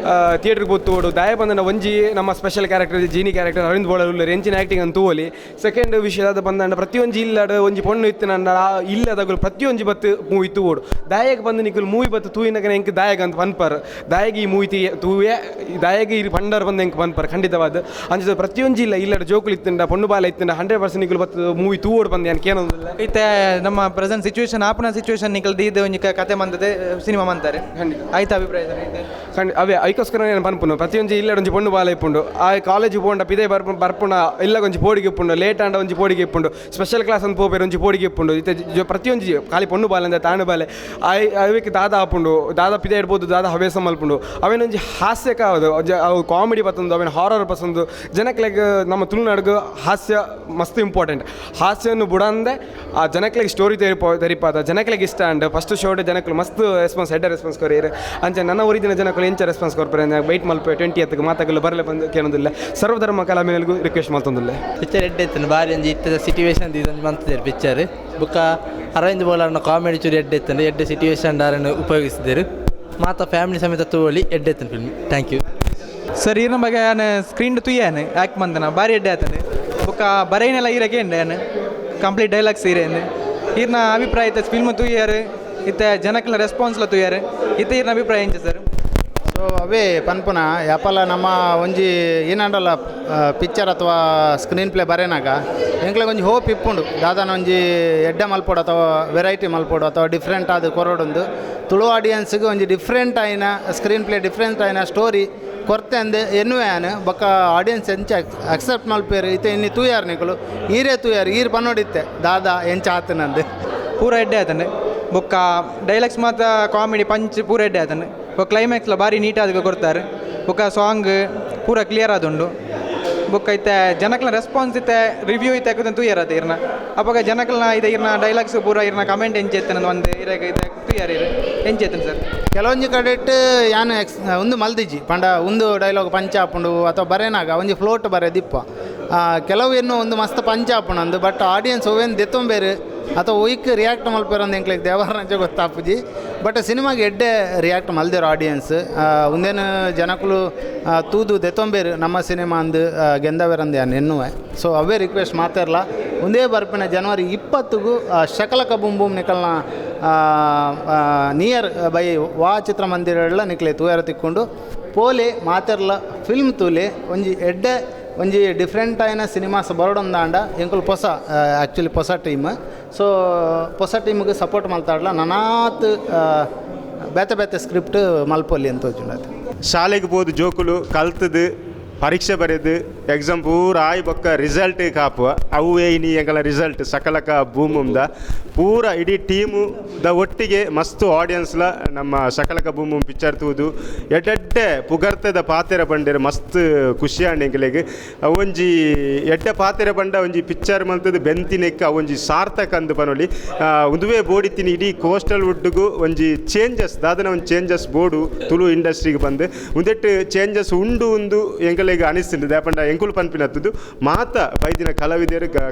ಥಿಯೇಟ್ರಿಗೆ ಬೊತ್ತುವಡು ದಾಯ ಬಂದ ಒಂಜಿ ನಮ್ಮ special character genie character Aravind ಬೋಳಲ್ಲ ಎಂಚಿನ ಆ್ಯಕ್ಟಿಂಗ್ ಅಂತ ತೂವಲಿ ಸೆಕೆಂಡ್ ವಿಷಯದ ಬಂದ ಪ್ರತಿಯೊಂದು ಇಲ್ಲಡ ಒಂಜಿ ಪೊಣ್ಣು ಇತ್ತು ನಂಡ ಇಲ್ಲದಾಗಲು ಪ್ರತಿಯೊಂದು ಬತ್ತು ಮೂವಿ ತೂವಡು ದಾಯಗೆ ಬಂದು ನಿಕ್ಕಲು ಮೂವಿ ಬತ್ತು ತೂಯಿನಾಗ ಎಂಕ್ ದಾಯಗ ಅಂತ ಪನ್ಪರ್ ದಾಯಗ ಈ ಮೂವಿ ತೂವೆ ದಾಯಗ ಈ ಪಂಡರ್ ಬಂದು ಎಂಕ್ ಪನ್ಪರ್ ಖಂಡಿತವಾದ ಅಂಚ ಪ್ರತಿಯೊಂದು ಇಲ್ಲಡ ಜೋಕುಲು ಇತ್ತಂಡ ಪೊಣ್ಣು ಬಾಲ ಇತ್ತಂಡ 100% ನಿಕ್ಕಲು ಬತ್ತು ಮೂವಿ ತೂವೋಡು ಬಂದು ಏನು ಕೇನೋದಿಲ್ಲ ಐತೆ ನಮ್ಮ ಪ್ರೆಸೆಂಟ್ ಸಿಚುವೇಶನ್ ಆಪನ ಸಿಚುವೇಶನ್ ನಿಕಲ್ ದೀದ ಒಂಜಿ ಕತೆ ಮಂದದೆ ಸಿನಿಮಾ ಮಂತಾರೆ ಆಯ್ತು ಅಭಿಪ್ರಾಯ ಅವೇ ಐಕೋಸ್ಕರ ಏನು ಪನ್ಪುನು ಪ್ರತಿಯೊಂದು ಇಲ್ಲಡ ಒಂಜಿ ಪೊಣ್ಣು ಬಾಲ ಇಪ್ಪುಂಡು ಆ ಕಾಲೇಜ್ ಪೋಂಡ ಪಿದೆ ಬರ್ಪುಣ ಇಲ್ಲ ಒಂಜಿ ಪೋಡಿಗೆ ಇಪ್ಪುಂಡು ಲೇಟ್ ಆಂಡ ಒಂಜಿ ಪೋಡಿಗೆ ಇಪ್ಪುಂಡು ಸ್ಪೆಷಲ್ ಕ್ಲಾಸ್ ಅಂತ ಪೋಪೇರು ಒಂಜಿ ಪೋಡಿಗೆ ಇಪ್ಪುಂಡು ಇತ್ತೆ ಪ್ರತಿಯೊಂದು ಖಾಲಿ ಪೊಣ್ಣು ಬಾಲ ಅಂದ್ರೆ ತಾಣು ಬಾಲೆ ಅವಕ್ಕೆ ದಾದ ಆಪುಂಡು ದಾದ ಪಿದೆ ಇಡ್ಬೋದು ದಾದ ಹವ್ಯಾಸ ಮಲ್ಪುಂಡು ಅವೇನೊಂಜಿ ಹಾಸ್ಯಕ ಅವು ಕಾಮಿಡಿ ಬತ್ತೊಂದು ಅವೇನು ಹಾರರ್ ಪಸಂದು ಜನಕ್ಲೆಗ್ ನಮ್ಮ ತುಳುನಾಡಿಗೆ ಹಾಸ್ಯ ಮಸ್ತ್ ಇಂಪಾರ್ಟೆಂಟ್ ಹಾಸ್ಯವನ್ನು ಬುಡಂದೆ ಆ ಜನಕ್ಲೆಗ್ ಸ್ಟೋರಿ ತೆರಿಪಾದ ಜನಕ್ಲೆಗ್ ಇಷ್ಟ ಅಂಡ್ ಫಸ್ಟ್ ಶೋಡೆ ಜನಕ್ಲು ಮಸ್ತ್ ರೆಸ್ಪಾನ್ಸ್ ಹೆಡ್ಡ ರೆಸ್ಪಾನ್ಸ್ ಕೊರಿಯರು ಅಂಚೆ ನನ್ನ ಊರಿನ ಜನಕ್ಕಳು ಎಂಚ ರೆಸ್ಪಾನ್ಸ್ ಕೊರ್ಪರೆ ವೆಯ್ಟ್ ಮಲ್ಪೆ 20th ಮಾತಾಗಲು ಬರಲೇ ಬಂದು ಕೇಳೋದಿಲ್ಲ ಸರ್ವಧರ್ಮ ಕಲಾವಿನರಿಗೂ ರಿಕ್ವೆಸ್ಟ್ ಮಾಡ್ತೊಂದಿಲ್ಲ ಪಿಕ್ಚರ್ ಎಡ್ಡೆ ಇತ್ತು ಭಾರಿ ಒಂಜಿ ಇತ್ತದ ಸಿಟುವೇಶನ್ ಇದೊಂದು ಮಂತಿದ್ದಾರೆ ಪಿಕ್ಚರ್ ಬುಕ್ಕ ಅರವಿಂದ್ ಬೋಲರ್ನ ಕಾಮಿಡಿ ಚೂರು ಎಡ್ಡೆ ಇತ್ತು ಎಡ್ಡೆ ಸಿಟುವೇಶನ್ ದಾರನ್ನು ಉಪಯೋಗಿಸಿದರು ಮಾತ ಫ್ಯಾಮಿಲಿ ಸಮೇತ ತೂವಳಿ ಎಡ್ಡೆ ಇತ್ತು ಫಿಲ್ಮ್ ಥ್ಯಾಂಕ್ ಯು ಸರ್ ಈರ್ನ ಬಗ್ಗೆ ನಾನು ಸ್ಕ್ರೀನ್ ತುಯ್ಯಾನು ಆ್ಯಕ್ಟ್ ಮಂದನ ಭಾರಿ ಎಡ್ಡೆ ಆತನು ಬೊಕ್ಕ ಬರೈನೆಲ್ಲ ಈರಕ್ಕೆ ಏನು ಕಂಪ್ಲೀಟ್ ಡೈಲಾಗ್ಸ್ ಈರೇನು ಈರ್ನ ಅಭಿಪ್ರಾಯ ಇತ್ತು ಫಿಲ್ಮ್ ತುಯ್ಯಾರು ಇತ್ತೆ ಜನಕ್ಕೆಲ್ಲ ರೆಸ್ಪಾನ್ಸ್ಲ ತುಯ್ಯಾರು ಇತ್ತೆ ಈರ್ನ ಅಭಿಪ್ರಾಯ ಎಂಚ ಸರ್ ಸೊ ಅವೇ ಪನ್ಪುನ ಯಾಪಲ ನಮ್ಮ ಒಂಜಿ ಏನಂಡಲ್ಲ ಪಿಕ್ಚರ್ ಅಥವಾ ಸ್ಕ್ರೀನ್ ಪ್ಲೇ ಬರೇನಾಗ ಎಂಕ್ಲೆಗ್ ಒಂಜಿ ಹೋಪ್ ಇಪ್ಪುಂಡು ದಾದಾನ ಒಂಜಿ ಎಡ್ಡೆ ಮಲ್ಪೋಡು ಅಥವಾ ವೆರೈಟಿ ಮಲ್ಪೋಡು ಅಥವಾ ಡಿಫ್ರೆಂಟ್ ಆದ ಕೊರೋಡೊಂದು ತುಳು ಆಡಿಯನ್ಸ್ಗೆ ಒಂಜಿ ಡಿಫ್ರೆಂಟ್ ಆಯ್ನ ಸ್ಕ್ರೀನ್ ಪ್ಲೇ ಡಿಫ್ರೆಂಟ್ ಆಯ್ನ ಸ್ಟೋರಿ ಕೊರತೆ ಅಂದೆ ಎನ್ನುವೆಯಾನು ಬೊಕ್ಕ ಆಡಿಯನ್ಸ್ ಎಂಚ ಅಕ್ಸೆಪ್ಟ್ ಮಲ್ಪೇರು ಇತ್ತೆ ಇನ್ನಿ ತೂಯಾರು ನಿಕಲು ಈರೇ ತೂಯಾರು ಈರು ಪನ್ನೋಡಿತ್ತೆ ದಾದಾ ಎಂಚ ಆತನಂದು ಪೂರ ಎಡ್ಡೆ ಆತನೆ ಬೊಕ್ಕ ಡೈಲಾಗ್ಸ್ ಮಾತ್ರ ಕಾಮಿಡಿ ಪಂಚ್ ಪೂರ ಎಡ್ಡೆ ಆತನೆ ಬೊಕ್ಕ ಕ್ಲೈಮ್ಯಾಕ್ಸ್ಲ ಭಾರಿ ನೀಟಾದ ಕೊಡ್ತಾರೆ ಬೊಕ್ಕ ಸಾಂಗ್ ಪೂರ ಕ್ಲಿಯರ್ ಆದುಂಡು ಬೊಕ್ಕ ಇತ್ತೆ ಜನಕ್ಲ ರೆಸ್ಪಾನ್ಸ್ ಇತ್ತೆ ರಿವ್ಯೂ ಇತ್ತೆ ತೂಯರತ್ತೆ ಇರ್ನ ಅವಾಗ ಜನಕ್ಲನ ಇದೆ ಇರ್ನ ಡೈಲಾಗ್ಸ್ ಪೂರ ಇರ್ನ ಕಮೆಂಟ್ ಎಂಚೆತ್ತನ ಒಂದು ಇರಾಗ ಇದೆ ತೂಯಾರ ಎಂಚೆತ್ತನ ಸರ್ ಕೆಲವೊಂಜಿ ಕಡೆಟ್ ಯಾನು ಒಂದು ಮಲ್ದಿಜಿ ಪಂಡ ಒಂದು ಡೈಲಾಗ್ ಪಂಚ ಹಾಪುಂಡು ಅಥವಾ ಬರೇನಾಗ ಒಂಜಿ ಫ್ಲೋಟ್ ಬರೆ ದಿಪ್ಪ ಕೆಲವು ಏನು ಒಂದು ಮಸ್ತ್ ಪಂಚ ಹಾಪುಂಡು ಬಟ್ ಆಡಿಯನ್ಸ್ ಓವೇನು ದೆತ್ತೊಂಬೇರು ಅಥವಾ ಒಯ್ಕ್ ರಿಯಾಕ್ಟ್ ಮಲ್ಪೇರಂದು ಎಂಕ್ಲೆಗ್ ದೇವರಂಚ ಗೊತ್ತಾಪುಜಿ ಬಟ್ ಸಿನಿಮಾಗೆ ಎಡ್ಡೆ ರಿಯಾಕ್ಟ್ ಮಲ್ದೇರು ಆಡಿಯನ್ಸ್ ಒಂದೇನು ಜನಕ್ಕಳು ತೂದು ದೆತ್ತೊಂಬೇರು ನಮ್ಮ ಸಿನಿಮಾ ಅಂದು ಗೆಂದವೇರಂದು ಯಾನು ಎನ್ನುವೆ ಸೊ ಅವೇ ರಿಕ್ವೆಸ್ಟ್ ಮಾತಾರಲ್ಲ ಒಂದೇ ಬರ್ಪಿನ ಜನವರಿ 20ಗೂ ಶಕಲಕ ಬುಂಬೂಮ್ ನಿಕಲ್ನ ನಿಯರ್ ಬೈ ವಾ ಚಿತ್ರಮಂದಿರಲ್ಲ ನಿಕ್ಲೆ ತೂಯಾರ ತಿಕ್ಕೊಂಡು ಪೋಲೆ ಮಾತಾರಲ್ಲ ಫಿಲ್ಮ್ ತೂಲೆ ಒಂಜಿ ಎಡ್ಡೆ ಒಂಜಿ ಡಿಫ್ರೆಂಟ್ ಆಯ್ನ ಸಿನಿಮಾಸ್ ಬರೋಡೊಂದಾಂಡ ಎಂಕುಲು ಹೊಸ ಆ್ಯಕ್ಚುಲಿ ಹೊಸ ಟೀಮ್ ಸೊ ಹೊಸ ಟೀಮ್ಗೆ ಸಪೋರ್ಟ್ ಮಲ್ತಾಡಲ್ಲ ನನಾತ್ ಬೇತೆ ಬೇತೆ ಸ್ಕ್ರಿಪ್ಟ್ ಮಲ್ಪೊಲ್ಲಿ ಅಂತ ತೋಜುಂಡದು ಶಾಲೆಗೆ ಬೋದು ಜೋಕುಲು ಕಲ್ತದು ಪರೀಕ್ಷೆ ಬರೆದು ಎಕ್ಸಾಮ್ ಪೂರ ಆಯ್ ಬೊಕ್ಕ ರಿಸಲ್ಟ್ ಕಾಪುವ ಅವೇ ಇನಿ ಎಂಕಲ ರಿಸಲ್ಟ್ ಶಕಲಕ ಭೂಮುಂದ ಪೂರ ಇಡೀ ಟೀಮು ದ ಒಟ್ಟಿಗೆ ಮಸ್ತ್ ಆಡಿಯನ್ಸ್ಲ ನಮ್ಮ ಶಕಲಕ ಭೂಮುಂ ಪಿಕ್ಚರ್ ತೂದು ಎಡ್ಡೆ ಪುಗರ್ತದ ಪಾತೆರ ಬಂಡೇರು ಮಸ್ತ್ ಖುಷಿ ಆಂಡ್ ಎಂಕಲೆಗ್ ಒಂಜಿ ಎಡ್ಡೆ ಪಾತೆರ ಬಂಡ ಒಂಜಿ ಪಿಕ್ಚರ್ ಮಂತದ್ದು ಬೆಂತಿನೆಕ್ಕ ಒಂಜಿ ಸಾರ್ಥಕ ಅಂದು ಪನೊಲಿ ಉದುವೆ ಬೋಡಿತಿನಿ ಇಡೀ ಕೋಸ್ಟಲ್ ವುಡ್ಗೂ ಒಂಜಿ ಚೇಂಜಸ್ ದಾದನ ಒಂದು ಚೇಂಜಸ್ ಬೋಡು ತುಳು ಇಂಡಸ್ಟ್ರಿಗೆ ಬಂದು ಮುಂದೆಟ್ಟು ಚೇಂಜಸ್ ಉಂಡು ಒಂದು ಎಂಕಲೆ ಎಂಕಲ್ಗೆ ಅನಿಸ್ತುಂಡು ದಾಪಂಡ ಎಂಕುಲು ಪನ್ಪಿನತ್ತದು ಮಾತ ಬೈದಿನ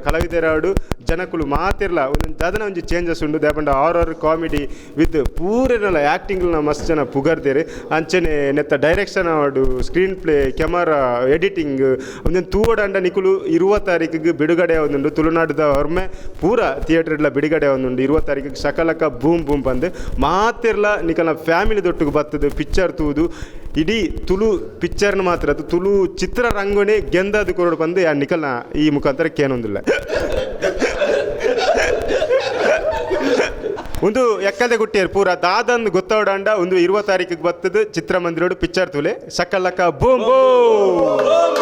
ಕಲಾವಿದರಾಡು ಜನಕುಲು ಮಾತಿರ್ಲ ಒಂದು ದದನ ಒಂಜಿ ಚೇಂಜಸ್ ಉಂಡು ದಾಪಂಡ ಹಾರರ್ ಕಾಮಿಡಿ ವಿತ್ ಪೂರೆನಲ ಆ್ಯಕ್ಟಿಂಗ್ನ ಮಸ್ತ್ ಜನ ಪುಗರ್ದೇರು ಅಂಚನೆ ನೆತ್ತ ಡೈರೆಕ್ಷನ್ ಆಡು ಸ್ಕ್ರೀನ್ ಪ್ಲೇ ಕೆಮರಾ ಎಡಿಟಿಂಗ್ ಒಂದೊಂದು ತೂವಡಂಡ ನಿಕುಲು 20 ತಾರೀಕಿಗೆ ಬಿಡುಗಡೆ ಒಂದುಂಡು ತುಳುನಾಡುದ ಹೊರಮೆ ಪೂರ ಥಿಯೇಟರ್ಲ ಬಿಡುಗಡೆ ಒಂದುಂಡು 20 ತಾರೀಕಿಗೆ ಶಕಲಕ ಬೂಮ್ ಬೂಮ್ ಬಂದು ಮಾತಿರ್ಲ ನಿಕಲ್ನ ಫ್ಯಾಮಿಲಿ ದೊಟ್ಟಿಗೆ ಬರ್ತದೆ ಪಿಕ್ಚರ್ ತೂದು ಇಡೀ ತುಳು ಪಿಕ್ಚರ್ನ ಮಾತ್ರ ಅದು ತುಳು ಚಿತ್ರರಂಗಣೆ ಗೆಂದದು ಕೊರಡು ಬಂದು ಯಾ ನಿಕಲ್ನ ಈ ಮುಖಾಂತರ ಕೇನೊಂದಿಲ್ಲ ಒಂದು ಎಕ್ಕದೆ ಗುಟ್ಟಿಯರು ಪೂರ ದಾದಂದು ಗೊತ್ತವಡಂಡ ಒಂದು 20 ತಾರೀಕಿಗೆ ಬರ್ತದೆ ಚಿತ್ರಮಂದಿರೋಡು ಪಿಕ್ಚರ್ ತುಲೆ ಶಕಲಕ ಬೂಮ್ ಬೂಮ್